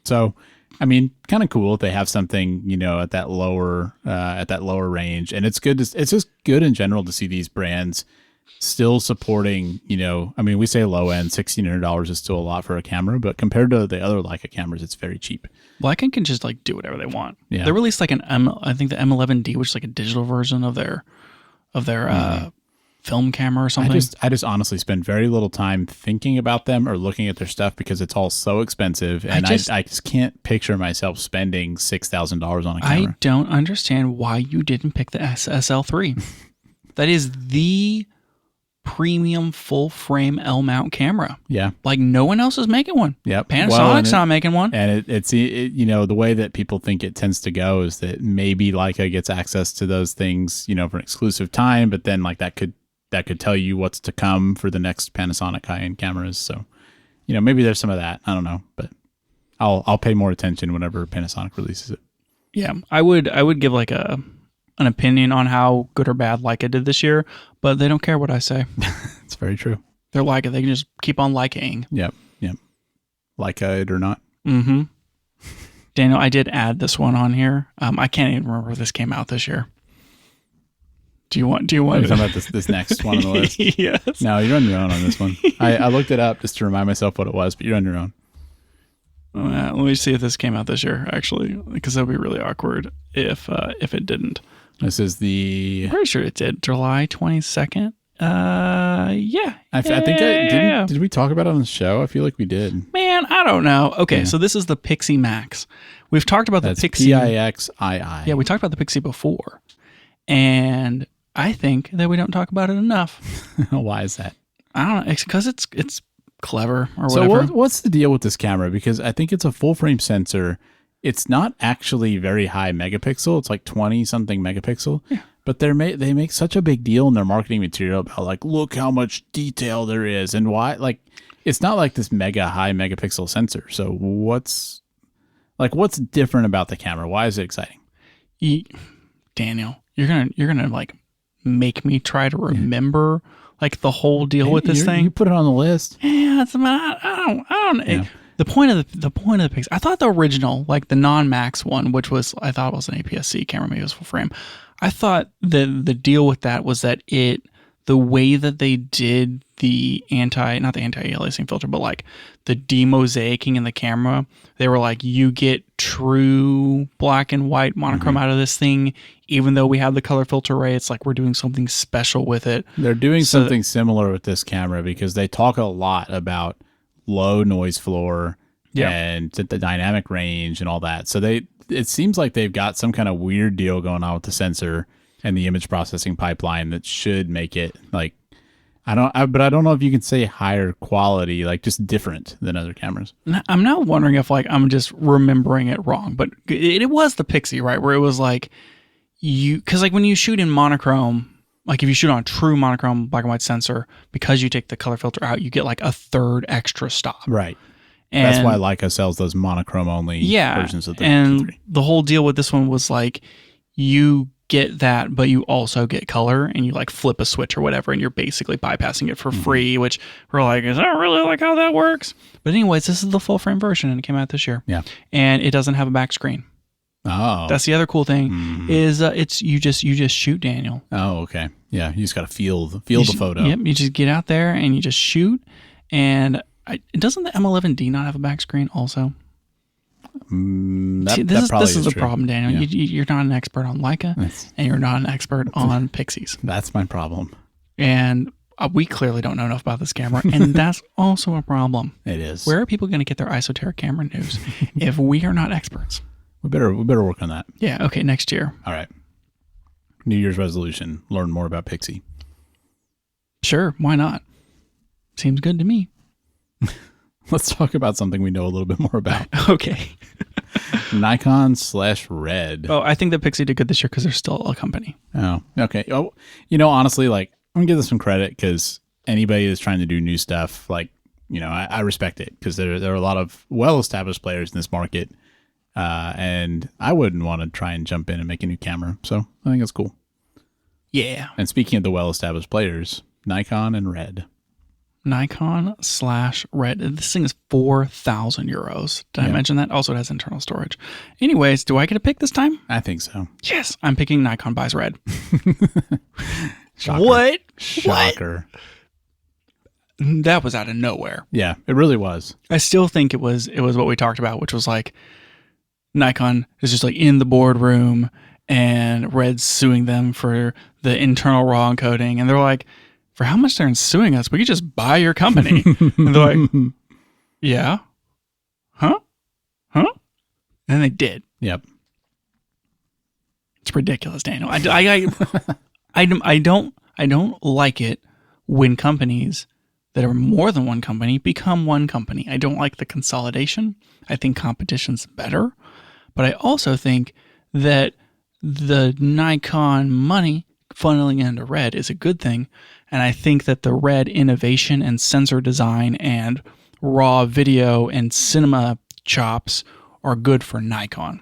So, I mean, kind of cool if they have something, at that lower range, and it's good. It's just good in general to see these brands still supporting. I mean, we say low end, $1,600 is still a lot for a camera, but compared to the other Leica cameras, it's very cheap. Leica can just do whatever they want. Yeah. They released I think the M11D, which is like a digital version of their film camera or something. I just honestly spend very little time thinking about them or looking at their stuff because it's all so expensive, and I just can't picture myself spending $6,000 on a camera. I don't understand why you didn't pick the SSL3. That is the premium full frame L mount camera. Yeah. No one else is making one. Yep. Panasonic's not making one. And it's the way that people think it tends to go is that maybe Leica gets access to those things, for an exclusive time, but then that could tell you what's to come for the next Panasonic high-end cameras. So, maybe there's some of that. I don't know, but I'll pay more attention whenever Panasonic releases it. Yeah, I would give like an opinion on how good or bad Leica did this year, but they don't care what I say. It's very true. They're Leica. They can just keep on Leicaing. Yep. Leica it or not. Mm-hmm. Daniel, I did add this one on here. I can't even remember if this came out this year. Do you want? Are you talking about this next one on the list? Yes. No, you're on your own on this one. I looked it up just to remind myself what it was, but you're on your own. Let me see if this came out this year, actually, because that would be really awkward if it didn't. This is I'm pretty sure it did. July 22nd. Yeah. I think I didn't. Did we talk about it on the show? I feel like we did. Man, I don't know. Okay, so this is the Pixii Max. We've talked about That's the Pixii. Pixii. Yeah, we talked about the Pixii before, and I think that we don't talk about it enough. Why is that? I don't know. It's because it's clever or so whatever. what's the deal with this camera? Because I think it's a full frame sensor. It's not actually very high megapixel. It's like 20 something megapixel. Yeah. But they make such a big deal in their marketing material about like, look how much detail there is and why. Like, it's not like this mega high megapixel sensor. So what's different about the camera? Why is it exciting? Daniel, you're gonna like make me try to remember like the whole deal with this thing. You put it on the list. Yeah, I don't. Yeah. The point of the Pixii. I thought the original, like the non-Max one, which I thought was an APS-C camera, maybe it was full frame. I thought the deal with that was that the way that they did the not the anti-aliasing filter, but like the demosaicing in the camera, they were like, you get true black and white monochrome out of this thing, even though we have the color filter array. It's like we're doing something special with it. They're doing something similar with this camera because they talk a lot about low noise floor and the dynamic range and all that. So it seems like they've got some kind of weird deal going on with the sensor and the image processing pipeline that should make it like, but I don't know if you can say higher quality, like just different than other cameras. I'm now wondering if like I'm just remembering it wrong, but it was the Pixii, right? Where it was like because like when you shoot in monochrome, like if you shoot on a true monochrome black and white sensor, because you take the color filter out, you get like a third extra stop. Right. And that's why Leica sells those monochrome only versions of the Q3. The whole deal with this one was like you get that, but you also get color, and you like flip a switch or whatever, and you're basically bypassing it for free, which we're like, is that really like how that works? But anyways, this is the full frame version, and it came out this year. Yeah. And it doesn't have a back screen. Oh. That's the other cool thing is it's you just shoot, Daniel. Oh, okay. Yeah, you just got to feel the photo. Yep, you just get out there and you just shoot. And doesn't the M11D not have a back screen also? This is the problem, Daniel. Yeah. You're not an expert on Leica, and you're not an expert on Pixies. That's my problem. And we clearly don't know enough about this camera, and that's also a problem. It is. Where are people going to get their esoteric camera news if we are not experts? We better work on that. Yeah. Okay. Next year. All right. New Year's resolution: learn more about Pixii. Sure. Why not? Seems good to me. Let's talk about something we know a little bit more about. Okay. Nikon/Red. Oh, I think that Pixii did good this year because they're still a company. Oh, okay. Oh, honestly, like I'm gonna give this some credit because anybody that's trying to do new stuff, like, I respect it because there are a lot of well-established players in this market, and I wouldn't want to try and jump in and make a new camera. So I think it's cool. Yeah. And speaking of the well-established players, Nikon and Red. Nikon/Red. This thing is 4,000 euros. Did I mention that? Also, it has internal storage. Anyways, do I get a pick this time? I think so. Yes, I'm picking Nikon buys Red. Shocker. What? Shocker. What? That was out of nowhere. Yeah, it really was. I still think it was what we talked about, which was like Nikon is just like in the boardroom and Red's suing them for the internal raw encoding, and they're like, for how much they're suing us, we could just buy your company. And they're like, yeah? Huh? And then they did. Yep. It's ridiculous, Daniel. I don't like it when companies that are more than one company become one company. I don't like the consolidation. I think competition's better. But I also think that the Nikon money funneling into Red is a good thing. And I think that the Red innovation and sensor design and raw video and cinema chops are good for Nikon.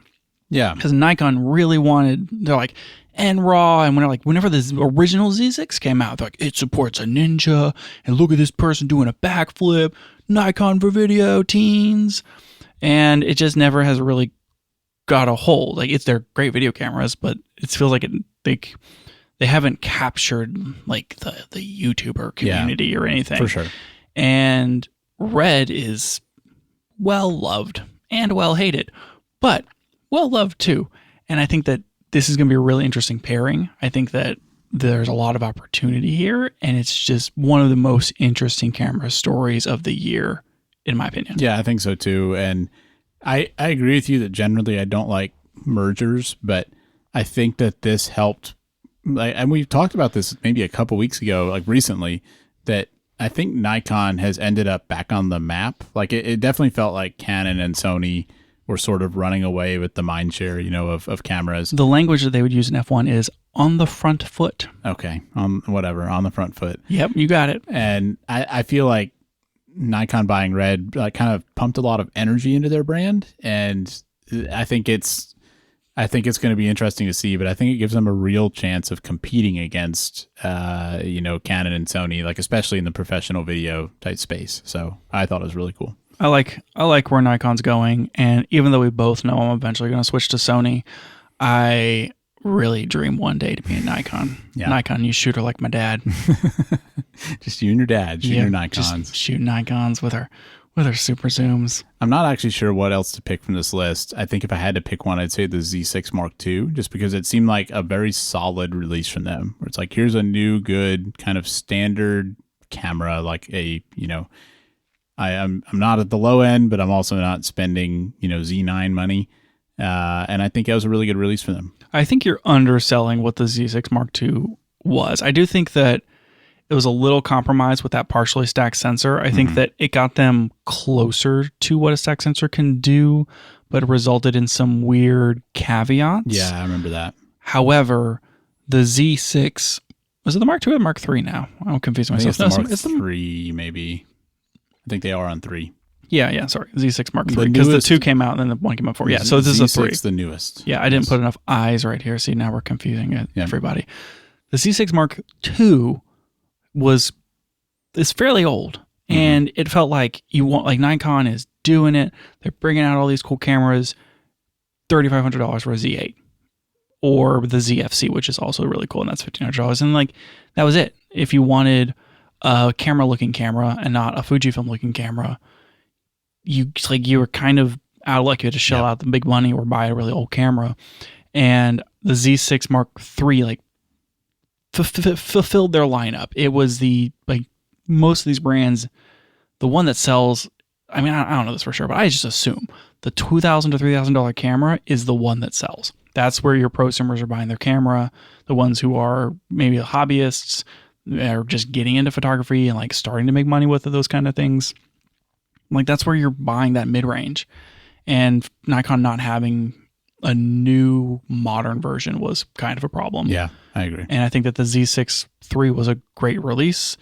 Yeah. Because Nikon really wanted, they're like, and RAW, and whenever the original Z6 came out, they're like, it supports a ninja, and look at this person doing a backflip, Nikon for video, teens. And it just never has really got a hold. Like, they're great video cameras, but it feels like they haven't captured like the YouTuber community or anything. For sure. And Red is well loved and well hated, but well loved too. And I think that this is going to be a really interesting pairing. I think that there's a lot of opportunity here, and it's just one of the most interesting camera stories of the year, in my opinion. Yeah, I think so too. And I agree with you that generally I don't like mergers, but I think that this helped. And we've talked about this maybe a couple weeks ago, like recently, that I think Nikon has ended up back on the map. Like it definitely felt like Canon and Sony were sort of running away with the mindshare, of cameras. The language that they would use in F1 is on the front foot. Okay, on the front foot. Yep, you got it. And I feel like Nikon buying Red kind of pumped a lot of energy into their brand, and I think it's going to be interesting to see, but I think it gives them a real chance of competing against, Canon and Sony, like especially in the professional video type space. So I thought it was really cool. I like where Nikon's going, and even though we both know I'm eventually going to switch to Sony, I really dream one day to be a Nikon. Yeah. Nikon, you shooter like my dad. Just you and your dad shooting your Nikons. Just shoot Nikons with our super zooms. I'm not actually sure what else to pick from this list. I think if I had to pick one, I'd say the Z6 Mark II, just because it seemed like a very solid release from them, where it's like, here's a new, good kind of standard camera, like I'm not at the low end, but I'm also not spending, Z9 money. And I think that was a really good release for them. I think you're underselling what the Z6 Mark II was. I do think that it was a little compromised with that partially stacked sensor. I think that it got them closer to what a stacked sensor can do, but it resulted in some weird caveats. Yeah, I remember that. However, the Z6, was it the Mark II or Mark III now? I'm confusing myself. I think it's the Mark III, maybe. I think they are on 3. Yeah, sorry. Z6 Mark III. Because the 2 came out and then the 1 came out 4. Yeah, so this is a 3. The newest. Yeah, I didn't put enough eyes right here. See, now we're confusing everybody. The Z6 Mark II is fairly old, and it felt like Nikon is doing it. They're bringing out all these cool cameras, $3,500 for a Z8 or the ZFC, which is also really cool, and that's $1,500. And that was it. If you wanted a camera-looking camera and not a Fujifilm looking camera, you were kind of out of luck. You had to shell out the big money or buy a really old camera. And the Z6 Mark III fulfilled their lineup. It was most of these brands, the one that sells, I don't know this for sure, but I just assume the $2,000 to $3,000 camera is the one that sells. That's where your prosumers are buying their camera. The ones who are maybe hobbyists are just getting into photography and starting to make money with it, those kind of things. That's where you're buying that mid-range. And Nikon not having a new modern version was kind of a problem. Yeah, I agree. And I think that the Z6 III was a great release,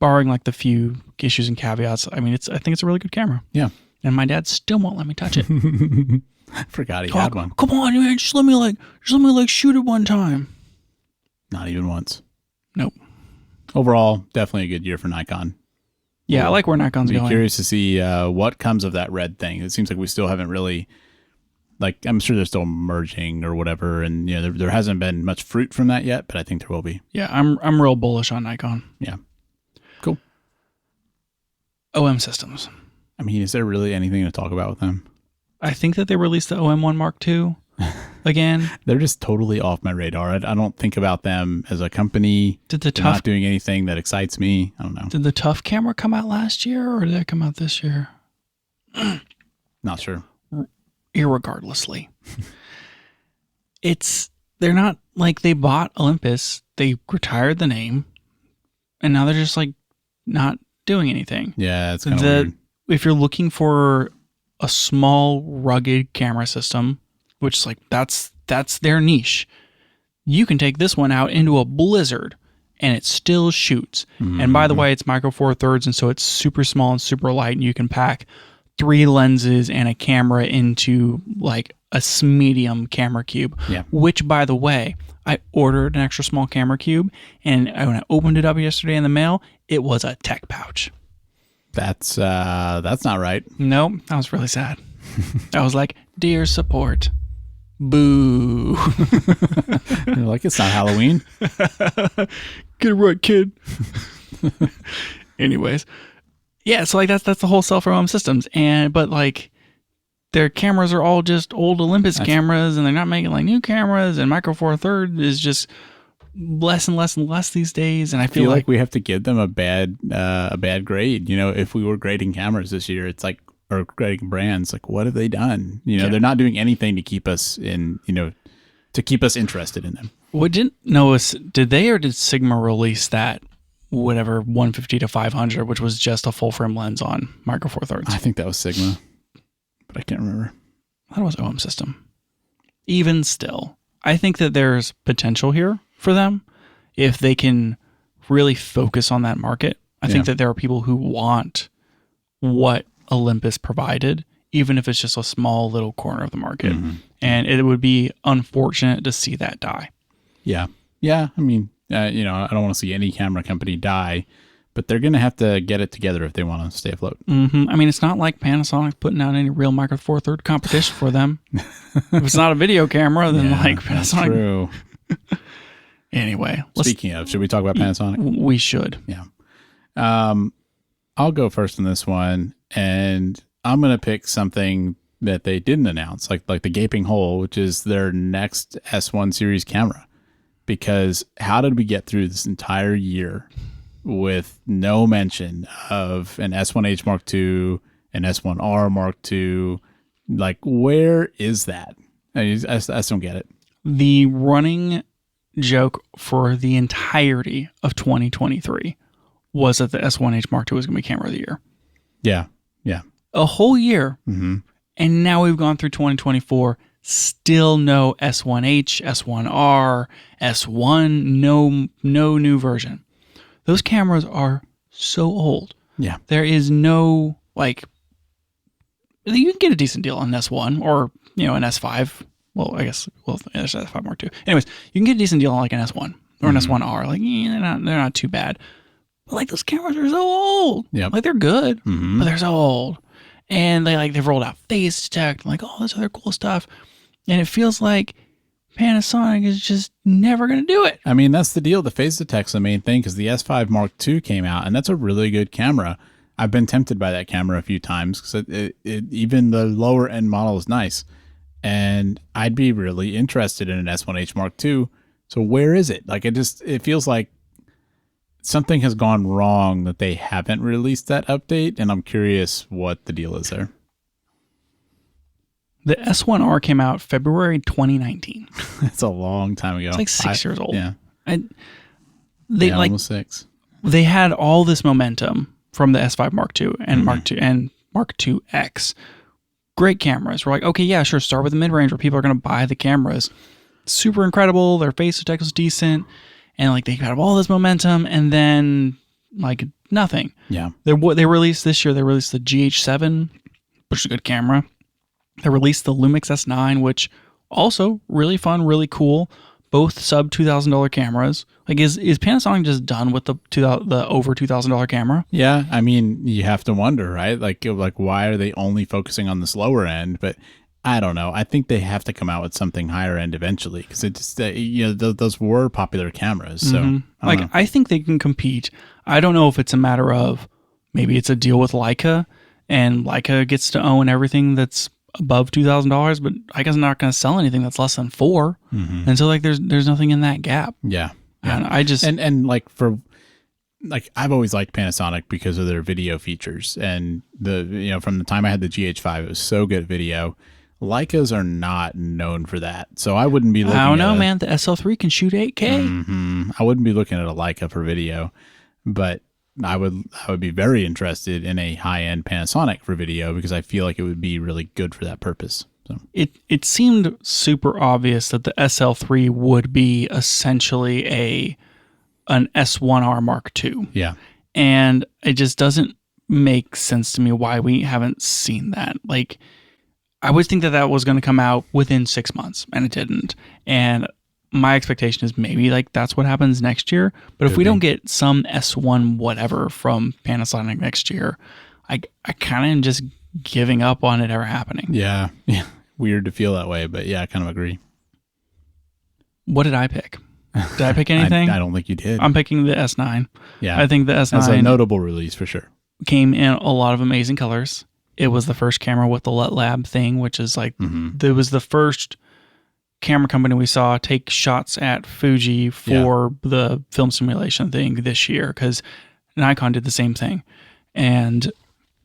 barring the few issues and caveats. I think it's a really good camera. Yeah. And my dad still won't let me touch it. I forgot he had one. Come on, man, just let me shoot it one time. Not even once. Nope. Overall, definitely a good year for Nikon. Yeah, I like where Nikon's going. I'm curious to see what comes of that Red thing. It seems like we still haven't really, I'm sure they're still merging or whatever, and there hasn't been much fruit from that yet, but I think there will be. Yeah, I'm real bullish on Nikon. Yeah, cool. OM systems. Is there really anything to talk about with them? I think that they released the OM1 Mark II again. They're just totally off my radar. I don't think about them as a company. They're not doing anything that excites me. I don't know. Did the Tough camera come out last year, or did it come out this year? Not sure. Irregardlessly. They're not they bought Olympus, they retired the name, and now they're just not doing anything. Yeah, it's kind of weird. If you're looking for a small, rugged camera system, which that's their niche, you can take this one out into a blizzard and it still shoots. Mm-hmm. And by the way, it's micro four thirds, and so it's super small and super light, and you can pack 3 lenses and a camera into like a medium camera cube. Yeah. Which, by the way, I ordered an extra small camera cube, and when I opened it up yesterday in the mail, it was a tech pouch. That's not right. Nope, I was really sad. I was like, dear support, boo. You're like, it's not Halloween. Get it right, kid. Anyways, yeah, so like that's the whole self-ROM systems, but like their cameras are all just old Olympus cameras, and they're not making like new cameras, and Micro Four Third is just less and less and less these days. And I feel like we have to give them a bad grade. You know, if we were grading cameras this year, it's like, or grading brands, like what have they done? You know, they're not doing anything to keep us to keep us interested in them. Did they or did Sigma release that whatever 150 to 500, which was just a full frame lens on Micro Four Thirds? I think that was Sigma, but I can't remember. I thought it was OM System. Even still, I think that there's potential here for them if they can really focus on that market. I think that there are people who want what Olympus provided, even if it's just a small little corner of the market. Mm-hmm. And it would be unfortunate to see that die. Yeah. Yeah. I mean, I don't want to see any camera company die, but they're going to have to get it together if they want to stay afloat. Mm-hmm. I mean, it's not like Panasonic's putting out any real Micro Four Third competition for them. If it's not a video camera, then like Panasonic. That's true. Anyway. Speaking of, should we talk about Panasonic? We should. Yeah. I'll go first on this one, and I'm going to pick something that they didn't announce, like the gaping hole, which is their next S1 series camera. Because how did we get through this entire year with no mention of an S1H Mark II, an S1R Mark II? Like, where is that? I just don't get it. The running joke for the entirety of 2023 was that the S1H Mark II was going to be camera of the year. Yeah, yeah. A whole year. Mm-hmm. And now we've gone through 2024, still no S1H, S1R, S1, no new version. Those cameras are so old. Yeah. There is no, like, you can get a decent deal on an S1 or, an S5. Well, I guess, there's S5 Mark II. Anyways, you can get a decent deal on like an S1 or an S1R. Like, they're not too bad. But like those cameras are so old. Yep. Like they're good, mm-hmm. but they're so old. And they've rolled out face detect and like all this other cool stuff. And it feels like Panasonic is just never going to do it. I mean, that's the deal. The phase detect's the main thing because the S5 Mark II came out, and that's a really good camera. I've been tempted by that camera a few times because even the lower end model is nice. And I'd be really interested in an S1H Mark II. So where is it? Like, it feels like something has gone wrong that they haven't released that update, and I'm curious what the deal is there. The S1R came out February 2019. That's a long time ago. It's like 6 years old. Yeah. Almost 6. They had all this momentum from the S5 Mark II and Mark II and Mark II X. Great cameras. We're like, okay, yeah, sure. Start with the mid-range where people are going to buy the cameras. Super incredible. Their face detect was decent. And like they had all this momentum, and then like nothing. Yeah. They released this year. They released the GH7, which is a good camera. They released the Lumix S9, which also really fun, really cool. Both sub $2,000 cameras. Like is Panasonic just done with the over $2,000 camera? Yeah, I mean you have to wonder, right? Like why are they only focusing on this lower end? But I don't know. I think they have to come out with something higher end eventually because it just those were popular cameras. So I think they can compete. I don't know if it's a matter of maybe it's a deal with Leica and Leica gets to own everything that's above $2,000, but Leica's not going to sell anything that's less than $4,000. Mm-hmm. And so like there's nothing in that gap. Yeah. And I just and like for like I've always liked Panasonic because of their video features and from the time I had the GH5 it was so good at video. Leicas are not known for that, so I wouldn't be looking. I don't know, man. The SL3 can shoot 8K. Mm-hmm. I wouldn't be looking at a Leica for video, but I would be very interested in a high end Panasonic for video because I feel like it would be really good for that purpose. So it seemed super obvious that the SL3 would be essentially an S1R Mark II. Yeah, and it just doesn't make sense to me why we haven't seen that. Like, I would think that that was going to come out within 6 months, and it didn't. And my expectation is maybe like that's what happens next year. But if we don't get some S1 whatever from Panasonic next year, I kind of am just giving up on it ever happening. Yeah. Weird to feel that way, but yeah, I kind of agree. What did I pick? Did I pick anything? I don't think you did. I'm picking the S9. Yeah. I think the S9 That's a notable release for sure. Came in a lot of amazing colors. It was the first camera with the LUT Lab thing, which is like, it was the first camera company we saw take shots at Fuji for the film simulation thing this year, because Nikon did the same thing. And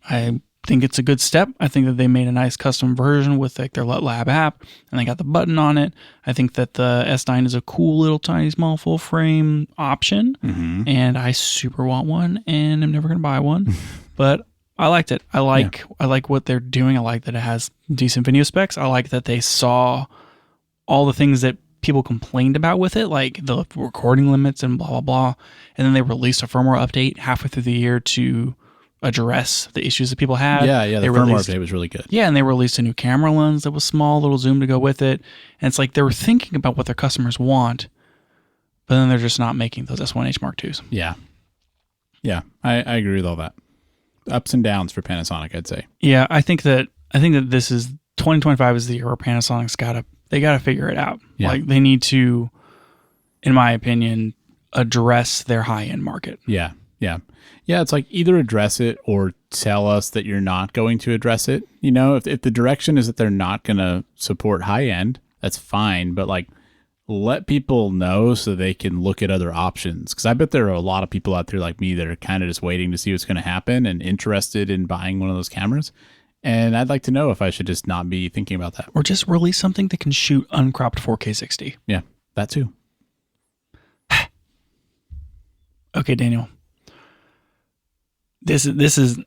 I think it's a good step. I think that they made a nice custom version with like their LUT Lab app, and they got the button on it. I think that the S9 is a cool little tiny small full frame option, and I super want one, and I'm never going to buy one, but I liked it. I like what they're doing. I like that it has decent video specs. I like that they saw all the things that people complained about with it, like the recording limits and blah, blah, blah. And then they released a firmware update halfway through the year to address the issues that people had. Yeah, the firmware update was really good. Yeah, and they released a new camera lens that was small, little zoom to go with it. And it's like they were thinking about what their customers want, but then they're just not making those S1H Mark IIs. Yeah. Yeah, I agree with all that. Ups and downs for Panasonic, I'd say. Yeah, I think that this is 2025 is the year where Panasonic's got to figure it out. Yeah. Like they need to, in my opinion, address their high-end market. Yeah. It's like either address it or tell us that you're not going to address it. You know, if the direction is that they're not going to support high-end, that's fine. But like, let people know so they can look at other options. Because I bet there are a lot of people out there like me that are kind of just waiting to see what's going to happen and interested in buying one of those cameras. And I'd like to know if I should just not be thinking about that. Or just release something that can shoot uncropped 4K 60. Yeah, that too. Okay, Daniel. This is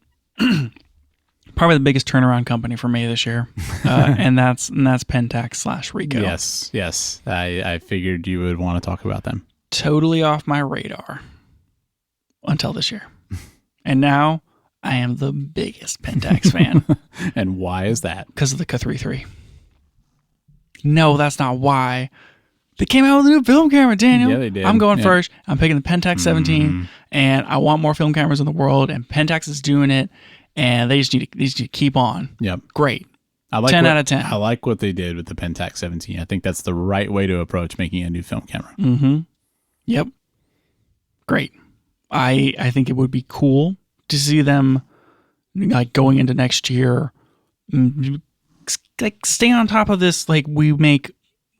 probably the biggest turnaround company for me this year, and that's Pentax / Ricoh. Yes. I figured you would want to talk about them. Totally off my radar until this year, and now I am the biggest Pentax fan. And why is that? Because of the Q3 III. No, that's not why. They came out with a new film camera, Daniel. Yeah, they did. I'm going first. I'm picking the Pentax 17, and I want more film cameras in the world, and Pentax is doing it, and they just need to keep on. Yep. Great. I like 10 out of 10. I like what they did with the Pentax 17. I think that's the right way to approach making a new film camera. Yep. Great. I think it would be cool to see them like going into next year, like stay on top of this. Like we make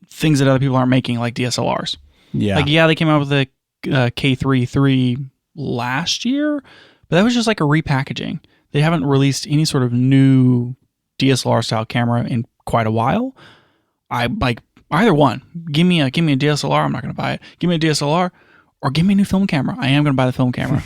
things that other people aren't making, like DSLRs. Yeah. Like, yeah, they came out with the K3 III last year, but that was just like a repackaging. They haven't released any sort of new DSLR style camera in quite a while. I like either one. Give me a DSLR. I'm not going to buy it. Give me a DSLR or give me a new film camera. I am going to buy the film camera.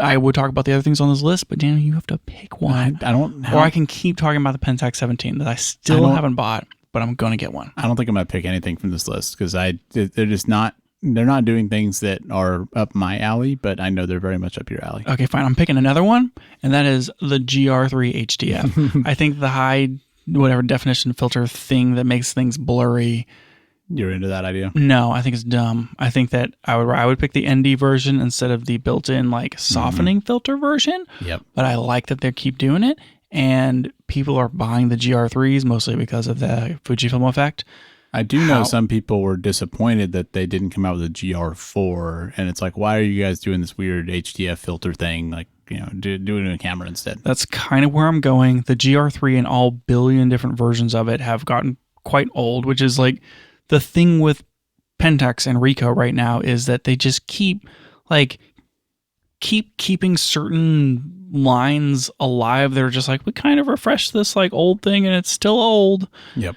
I would talk about the other things on this list, but Daniel, you have to pick one. I don't. Or I can keep talking about the Pentax 17 that I still haven't bought, but I'm going to get one. I don't think I'm going to pick anything from this list because they're just not. They're not doing things that are up my alley, but I know they're very much up your alley. Okay, fine. I'm picking another one, and that is the GR3 HDF. I think the high whatever definition filter thing that makes things blurry. You're into that idea? No, I think it's dumb. I think that I would pick the ND version instead of the built-in like softening filter version. Yep. But I like that they keep doing it, and people are buying the GR3s mostly because of the Fujifilm effect. I do know some people were disappointed that they didn't come out with a GR4, and it's like, why are you guys doing this weird HDF filter thing? Like, you know, do it in a camera instead. That's kind of where I'm going. The GR3 and all billion different versions of it have gotten quite old, which is like the thing with Pentax and Ricoh right now is that they just keep keeping certain lines alive. They're just like, we kind of refreshed this like old thing and it's still old. Yep.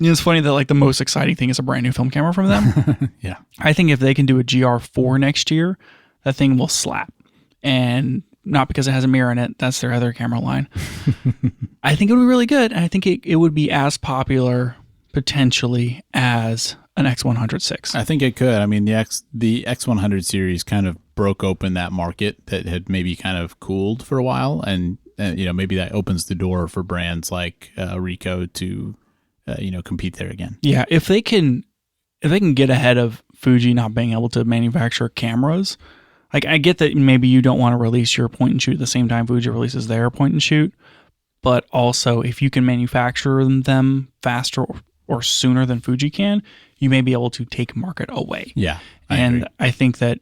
It's funny that like the most exciting thing is a brand new film camera from them. Yeah. I think if they can do a GR4 next year, that thing will slap. And not because it has a mirror in it. That's their other camera line. I think it would be really good. And I think it would be as popular potentially as an X100 I think it could. I mean, the X100 series kind of broke open that market that had maybe kind of cooled for a while, and maybe that opens the door for brands like Ricoh to compete there again. Yeah, if they can get ahead of Fuji not being able to manufacture cameras, like I get that maybe you don't want to release your point and shoot at the same time Fuji releases their point and shoot, but also if you can manufacture them faster or sooner than Fuji can, you may be able to take market away. Yeah, I agree. I think that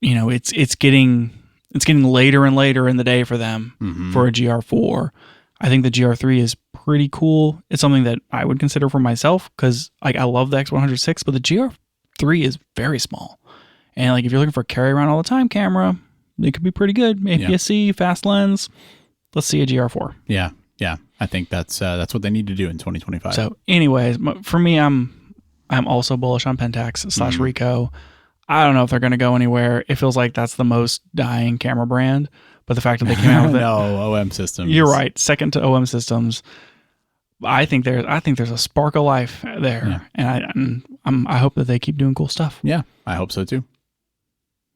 it's getting later and later in the day for them for a GR4. I think the GR3 is pretty cool. It's something that I would consider for myself because I love the X106, but the GR3 is very small. And like if you're looking for a carry around all the time camera, it could be pretty good. APS-C, fast lens. Let's see a GR4. Yeah. I think that's what they need to do in 2025. So, anyways, for me, I'm also bullish on Pentax / Ricoh. I don't know if they're going to go anywhere. It feels like that's the most dying camera brand. But the fact that they came out with OM systems. You're right. Second to OM systems. I think there's a spark of life there, and I hope that they keep doing cool stuff. Yeah, I hope so too.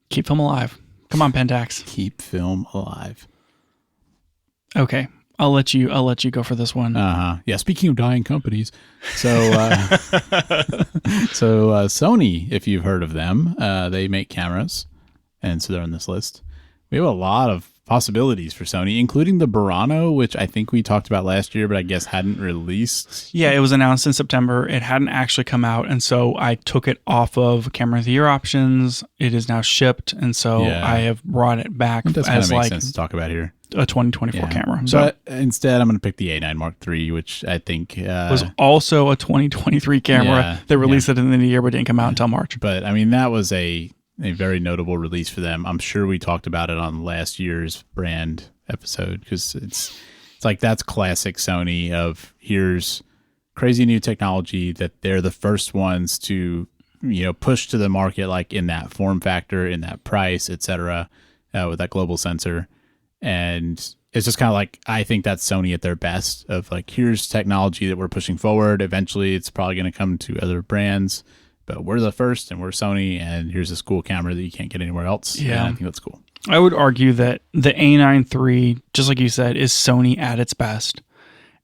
Keep film alive. Come on, Pentax. Keep film alive. Okay, I'll let you go for this one. Yeah. Speaking of dying companies, so Sony, if you've heard of them, they make cameras, and so they're on this list. We have a lot of possibilities for Sony, including the Burano, which I think we talked about last year, but I guess hadn't released. Yeah, it was announced in September. It hadn't actually come out, and so I took it off of Camera of the Year options. It is now shipped, and so I have brought it back as kind of makes sense to talk about here. A 2024 camera. So, but instead, I'm going to pick the A9 Mark III, which I think was also a 2023 camera. They released it in the new year, but didn't come out until March. But I mean, that was a very notable release for them. I'm sure we talked about it on last year's brand episode because it's like that's classic Sony of here's crazy new technology that they're the first ones to push to the market, like in that form factor, in that price, etc., with that global sensor. And it's just kind of like, I think that's Sony at their best of like, here's technology that we're pushing forward. Eventually it's probably going to come to other brands, but we're the first and we're Sony, and here's this cool camera that you can't get anywhere else. Yeah. And I think that's cool. I would argue that the A9 III, just like you said, is Sony at its best.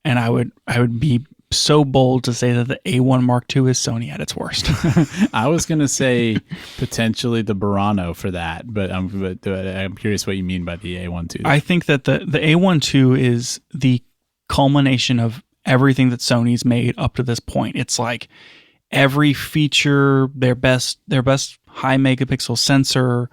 And I would be so bold to say that the A1 Mark II is Sony at its worst. I was going to say potentially the Burano for that, but I'm curious what you mean by the A1 II. I think that the A1 II is the culmination of everything that Sony's made up to this point. It's like every feature, their best high megapixel sensor,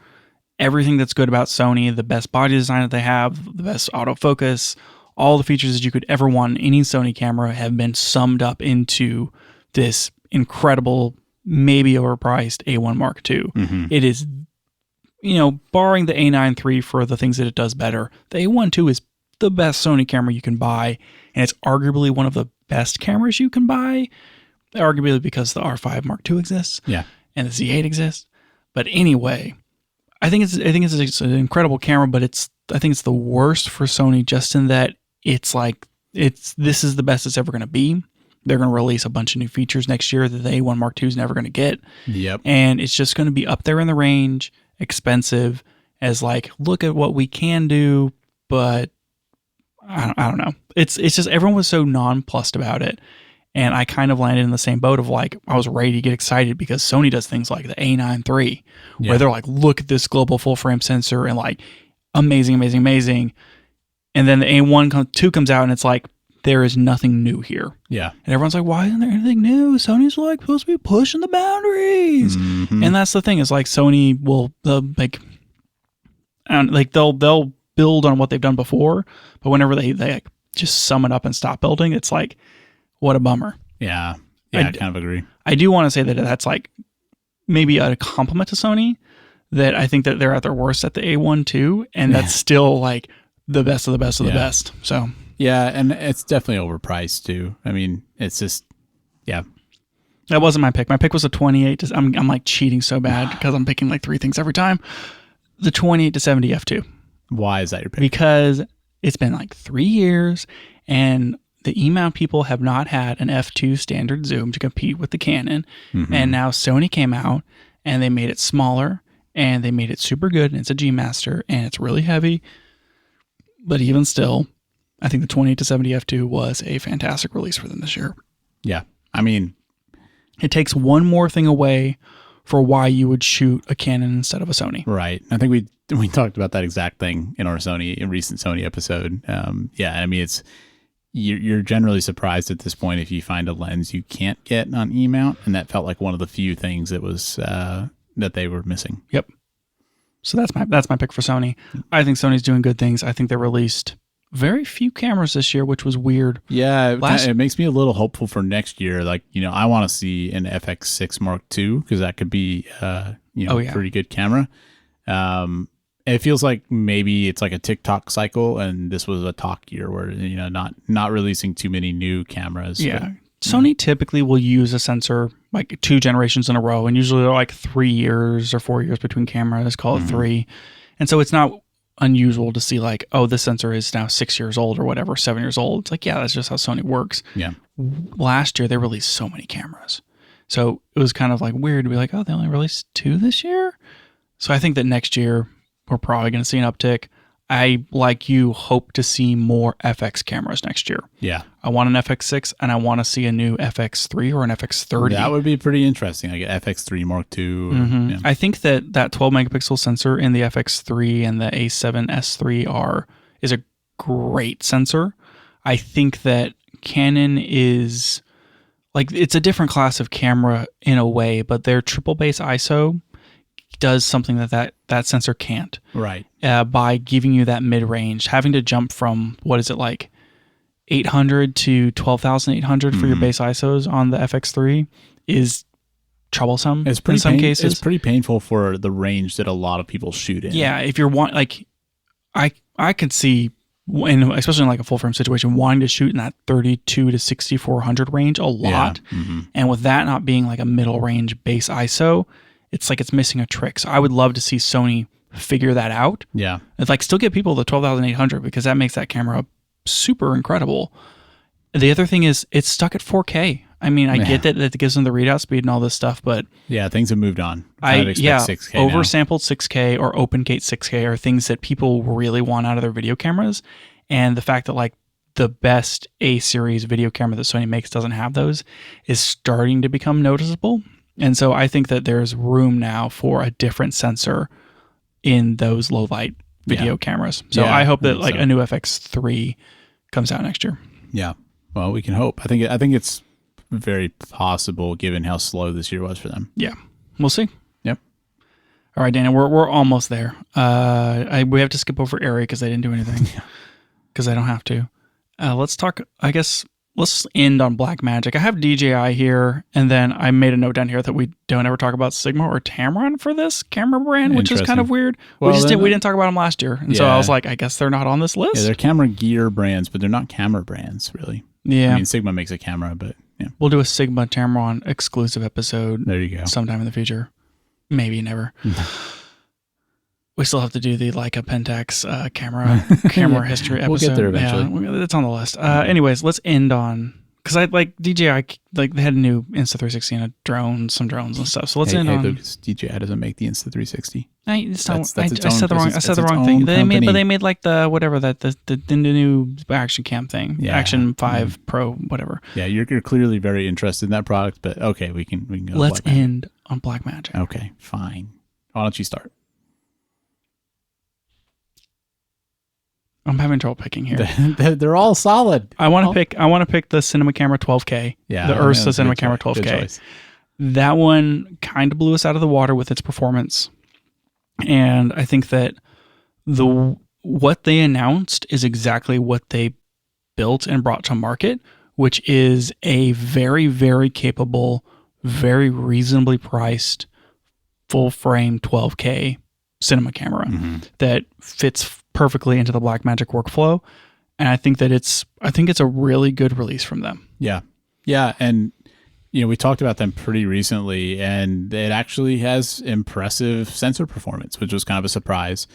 everything that's good about Sony, the best body design that they have, the best autofocus, all the features that you could ever want in any Sony camera have been summed up into this incredible, maybe overpriced A1 Mark II. Mm-hmm. It is, barring the A9 III for the things that it does better, the A1 II is the best Sony camera you can buy, and it's arguably one of the best cameras you can buy, arguably because the R5 Mark II exists, and the Z8 exists. But anyway, I think it's an incredible camera, but I think it's the worst for Sony just in that this is the best it's ever going to be. They're going to release a bunch of new features next year that the A1 Mark II is never going to get. Yep. And it's just going to be up there in the range, expensive, as like, look at what we can do, but I don't know. It's just everyone was so nonplussed about it. And I kind of landed in the same boat of like, I was ready to get excited because Sony does things like the A9 III, where they're like, look at this global full frame sensor and like, amazing, amazing, amazing. And then the A1 II comes out and it's like, there is nothing new here. Yeah. And everyone's like, why isn't there anything new? Sony's like supposed to be pushing the boundaries. Mm-hmm. And that's the thing is like Sony will they'll build on what they've done before, but whenever they like just sum it up and stop building, it's like, what a bummer. Yeah. I kind of agree. I do want to say that that's like maybe a compliment to Sony that I think that they're at their worst at the A1 II, and that's still like the best of the best of the best. So yeah, and it's definitely overpriced too. I mean, it's just that wasn't my pick. My pick was a 28. I'm like cheating so bad because I'm picking like three things every time. The 28 to 70 f2. Why is that your pick? Because it's been like 3 years and the E-mount people have not had an f2 standard zoom to compete with the Canon. And now Sony came out and they made it smaller and they made it super good. And it's a G Master and it's really heavy. But even still, I think the 28-70 f2 was a fantastic release for them this year. Yeah. I mean, it takes one more thing away for why you would shoot a Canon instead of a Sony. Right. I think we talked about that exact thing in our recent Sony episode. Yeah. I mean, you're generally surprised at this point if you find a lens you can't get on E-mount, and that felt like one of the few things that was that they were missing. Yep. So that's my pick for Sony. I think Sony's doing good things. I think they released very few cameras this year, which was weird. Yeah, it makes me a little hopeful for next year. Like, I want to see an FX6 Mark II because that could be a pretty good camera. It feels like maybe it's like a TikTok cycle, and this was a talk year where not releasing too many new cameras. Yeah, Sony typically will use a sensor like 2 generations in a row, and usually they're like 3 years or 4 years between cameras. Call it 3, and so it's not unusual to see like, oh, this sensor is now 6 years old or whatever, 7 years old. It's like, yeah, that's just how Sony works. Yeah. Last year they released so many cameras, so it was kind of like weird to be like, oh, they only released 2 this year. So I think that next year we're probably going to see an uptick. I, like you, hope to see more FX cameras next year. Yeah. I want an FX6 and I want to see a new FX3 or an FX30. That would be pretty interesting. Like an FX3 Mark II. Yeah. I think that 12 megapixel sensor in the FX3 and the A7S3 is a great sensor. I think that Canon is like, it's a different class of camera in a way, but their triple base ISO does something that sensor can't. Right. By giving you that mid-range, having to jump from, what is it, like 800 to 12,800 for your base ISOs on the FX3 is troublesome in some cases. It's pretty painful for the range that a lot of people shoot in. Yeah, if you're like, I could see, especially in like a full frame situation, wanting to shoot in that 32 to 6400 range a lot. Yeah. And with that not being like a middle range base ISO, it's like it's missing a trick. So I would love to see Sony figure that out. Yeah. It's like still get people the 12,800 because that makes that camera super incredible. The other thing is it's stuck at 4K. I mean, I get that it gives them the readout speed and all this stuff, but yeah, things have moved on. I'd expect 6K oversampled 6K or open gate 6K are things that people really want out of their video cameras. And the fact that like the best A series video camera that Sony makes doesn't have those is starting to become noticeable. And so I think that there's room now for a different sensor in those low light video cameras. So I hope that like a new FX3 comes out next year. Yeah. Well, we can hope. I think it's very possible given how slow this year was for them. Yeah. We'll see. Yep. All right, Dana, we're almost there. We have to skip over Arri because they didn't do anything. Because I don't have to. Let's talk, I guess. Let's end on Blackmagic. I have DJI here, and then I made a note down here that we don't ever talk about Sigma or Tamron for this camera brand, which is kind of weird. Well, we didn't talk about them last year, and so I was like, I guess they're not on this list. Yeah, they're camera gear brands, but they're not camera brands, really. Yeah. I mean, Sigma makes a camera, but yeah. We'll do a Sigma Tamron exclusive episode. There you go. Sometime in the future. Maybe never. We still have to do the Leica Pentax camera history episode. We'll get there eventually. Yeah, it's on the list. Anyways, let's end on, because I like DJI, like they had a new Insta360 and a drone, some drones and stuff. So let's end on. Lucas, DJI doesn't make the Insta360. I said the wrong thing. They made like the whatever the new action cam thing, Action 5 Pro, whatever. Yeah, you're clearly very interested in that product, but okay, we can go. Let's end on Blackmagic. Okay, fine. Why don't you start? I'm having trouble picking here. They're all solid. I want to pick the Cinema Camera 12K. Yeah, the Ursa Cinema Camera 12K. That one kind of blew us out of the water with its performance, and I think that what they announced is exactly what they built and brought to market, which is a very, very capable, very reasonably priced, full frame 12K cinema camera that fits perfectly into the Blackmagic workflow, and I think it's a really good release from them. Yeah, and we talked about them pretty recently, and it actually has impressive sensor performance, which was kind of a surprise.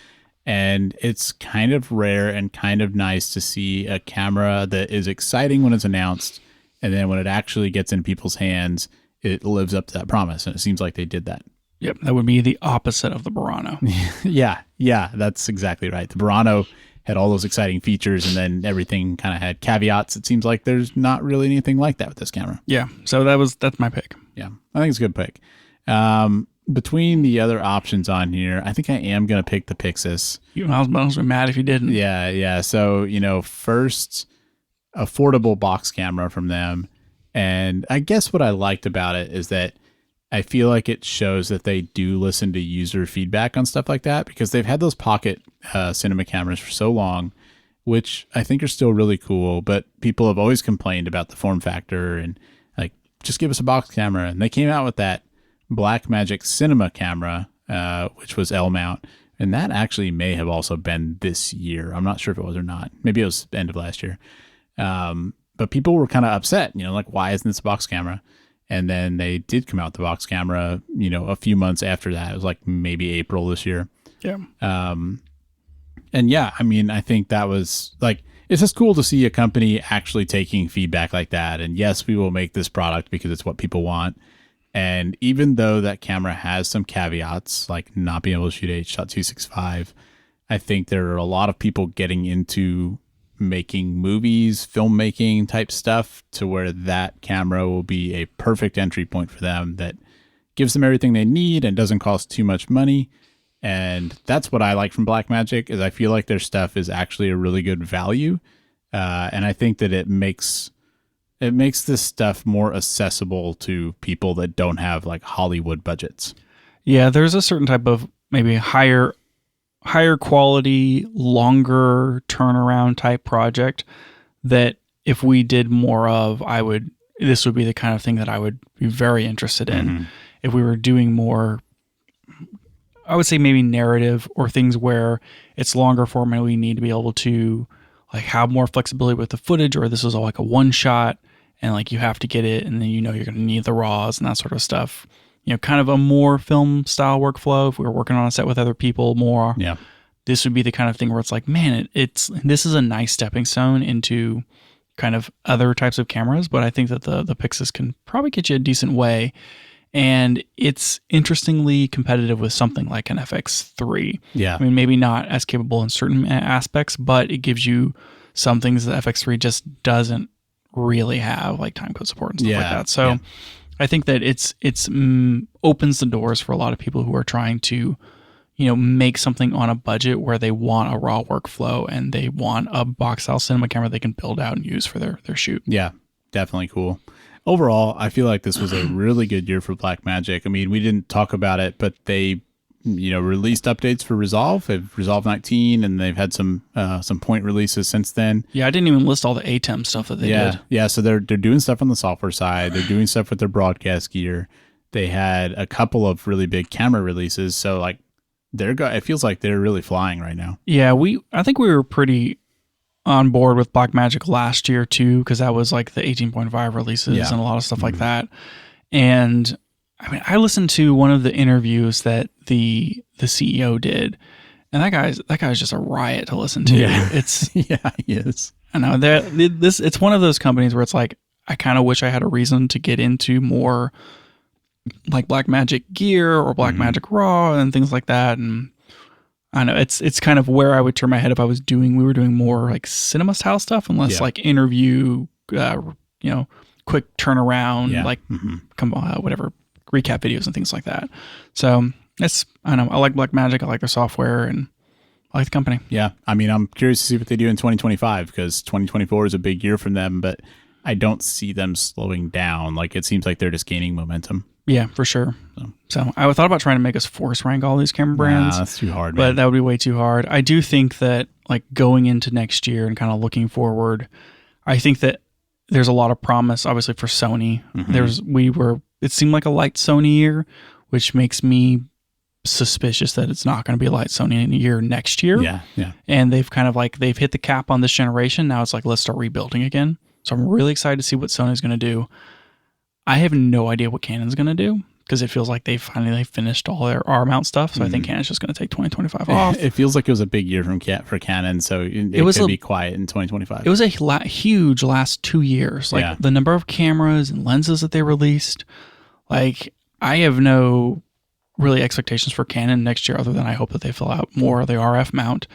And it's kind of rare and kind of nice to see a camera that is exciting when it's announced, and then when it actually gets in people's hands, it lives up to that promise. And it seems like they did that. Yep, that would be the opposite of the Burano. Yeah, that's exactly right. The Burano had all those exciting features, and then everything kind of had caveats. It seems like there's not really anything like that with this camera. Yeah, so that's my pick. Yeah, I think it's a good pick. Between the other options on here, I think I am going to pick the Pixii. I was mad if you didn't. Yeah. So, first affordable box camera from them. And I guess what I liked about it is that I feel like it shows that they do listen to user feedback on stuff like that, because they've had those pocket cinema cameras for so long, which I think are still really cool. But people have always complained about the form factor and like, just give us a box camera. And they came out with that Blackmagic Cinema camera, which was L mount, and that actually may have also been this year. I'm not sure if it was or not. Maybe it was the end of last year. But people were kind of upset, like, why isn't this a box camera? And then they did come out with the box camera, a few months after that. It was like maybe April this year. Yeah. And yeah, I mean, I think that was like, it's just cool to see a company actually taking feedback like that. And yes, we will make this product because it's what people want. And even though that camera has some caveats, like not being able to shoot H.265, I think there are a lot of people getting into making movies, filmmaking type stuff, to where that camera will be a perfect entry point for them that gives them everything they need and doesn't cost too much money. And that's what I like from Blackmagic, is I feel like their stuff is actually a really good value. And I think that it makes this stuff more accessible to people that don't have like Hollywood budgets. Yeah, there's a certain type of maybe higher quality, longer turnaround type project that if we did more of, this would be the kind of thing that I would be very interested in. Mm-hmm. If we were doing more, I would say maybe narrative or things where it's longer form and we need to be able to like have more flexibility with the footage, or this is all like a one shot and like you have to get it and then you're going to need the raws and that sort of stuff. Kind of a more film style workflow. If we were working on a set with other people more, this would be the kind of thing where it's like, man, this is a nice stepping stone into kind of other types of cameras. But I think that the Pixii can probably get you a decent way. And it's interestingly competitive with something like an FX3. Yeah. I mean, maybe not as capable in certain aspects, but it gives you some things that FX3 just doesn't really have, like timecode support and stuff like that. So I think that it's opens the doors for a lot of people who are trying to, make something on a budget where they want a raw workflow and they want a box style cinema camera they can build out and use for their shoot. Yeah, definitely cool. Overall, I feel like this was a really good year for Blackmagic. I mean, we didn't talk about it, but they, released updates for Resolve. They've Resolve 19, and they've had some point releases since then. Yeah, I didn't even list all the ATEM stuff that they did. Yeah, so they're doing stuff on the software side. They're doing stuff with their broadcast gear. They had a couple of really big camera releases. So like it feels like they're really flying right now. Yeah, I think we were pretty on board with Blackmagic last year too, because that was like the 18.5 releases and a lot of stuff like that. And I mean, I listened to one of the interviews that the CEO did, and that guy's just a riot to listen to. Yeah. It's he is. I know it's one of those companies where it's like, I kind of wish I had a reason to get into more like Blackmagic gear or Blackmagic Raw and things like that. And I know it's kind of where I would turn my head if we were doing more like cinema style stuff and less like interview, quick turnaround, like whatever recap videos and things like that. So I like Blackmagic. I like their software and I like the company. Yeah. I mean, I'm curious to see what they do in 2025, because 2024 is a big year for them, but I don't see them slowing down. Like, it seems like they're just gaining momentum. Yeah, for sure. So I thought about trying to make us force rank all these camera brands. That's too hard, man. But that would be way too hard. I do think that like going into next year and kind of looking forward, I think that there's a lot of promise, obviously, for Sony. It seemed like a light Sony year, which makes me suspicious that it's not going to be a light Sony year next year. Yeah. And they've kind of like, they've hit the cap on this generation. Now it's like, let's start rebuilding again. So I'm really excited to see what Sony's going to do. I have no idea what Canon's going to do, because it feels like they finally finished all their R mount stuff. So I think Canon's just going to take 2025 off. It feels like it was a big year for Canon, so it could be quiet in 2025. It was a huge last 2 years. Like the number of cameras and lenses that they released. Like I have no really expectations for Canon next year other than I hope that they fill out more of the RF mount.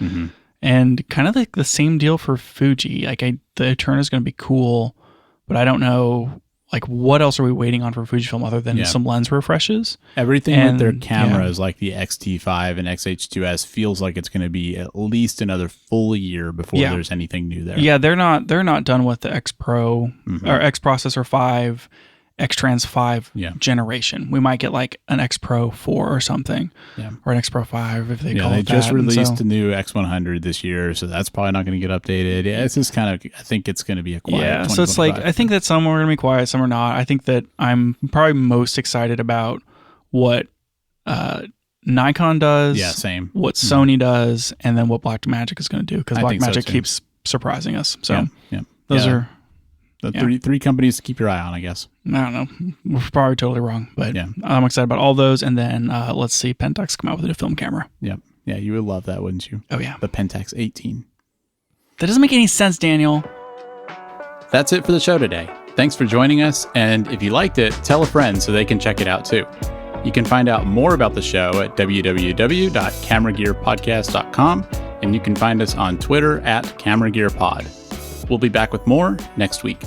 And kind of like the same deal for Fuji. Like the Eterna is going to be cool, but I don't know. Like, what else are we waiting on for Fujifilm other than some lens refreshes? Everything with their cameras, like the X-T5 and X-H2S, feels like it's going to be at least another full year before there's anything new there. Yeah, they're not done with the X Pro or X Processor 5, X Trans 5 generation. We might get like an X Pro 4 or something, or an X Pro 5 if they call it that. They just released a new X100 this year, so that's probably not going to get updated. Yeah, it's just kind of, I think it's going to be a quiet 2025. So it's like, I think that some are going to be quiet, some are not. I think that I'm probably most excited about what Nikon does, same. what Sony does, and then what Blackmagic is going to do, because Blackmagic keeps surprising us. So those are... The three companies to keep your eye on, I guess. I don't know. We're probably totally wrong, but I'm excited about all those. And then let's see Pentax come out with a new film camera. Yep. Yeah, you would love that, wouldn't you? Oh, yeah. The Pentax 18. That doesn't make any sense, Daniel. That's it for the show today. Thanks for joining us. And if you liked it, tell a friend so they can check it out too. You can find out more about the show at www.cameragearpodcast.com. And you can find us on Twitter at CameraGearPod. We'll be back with more next week.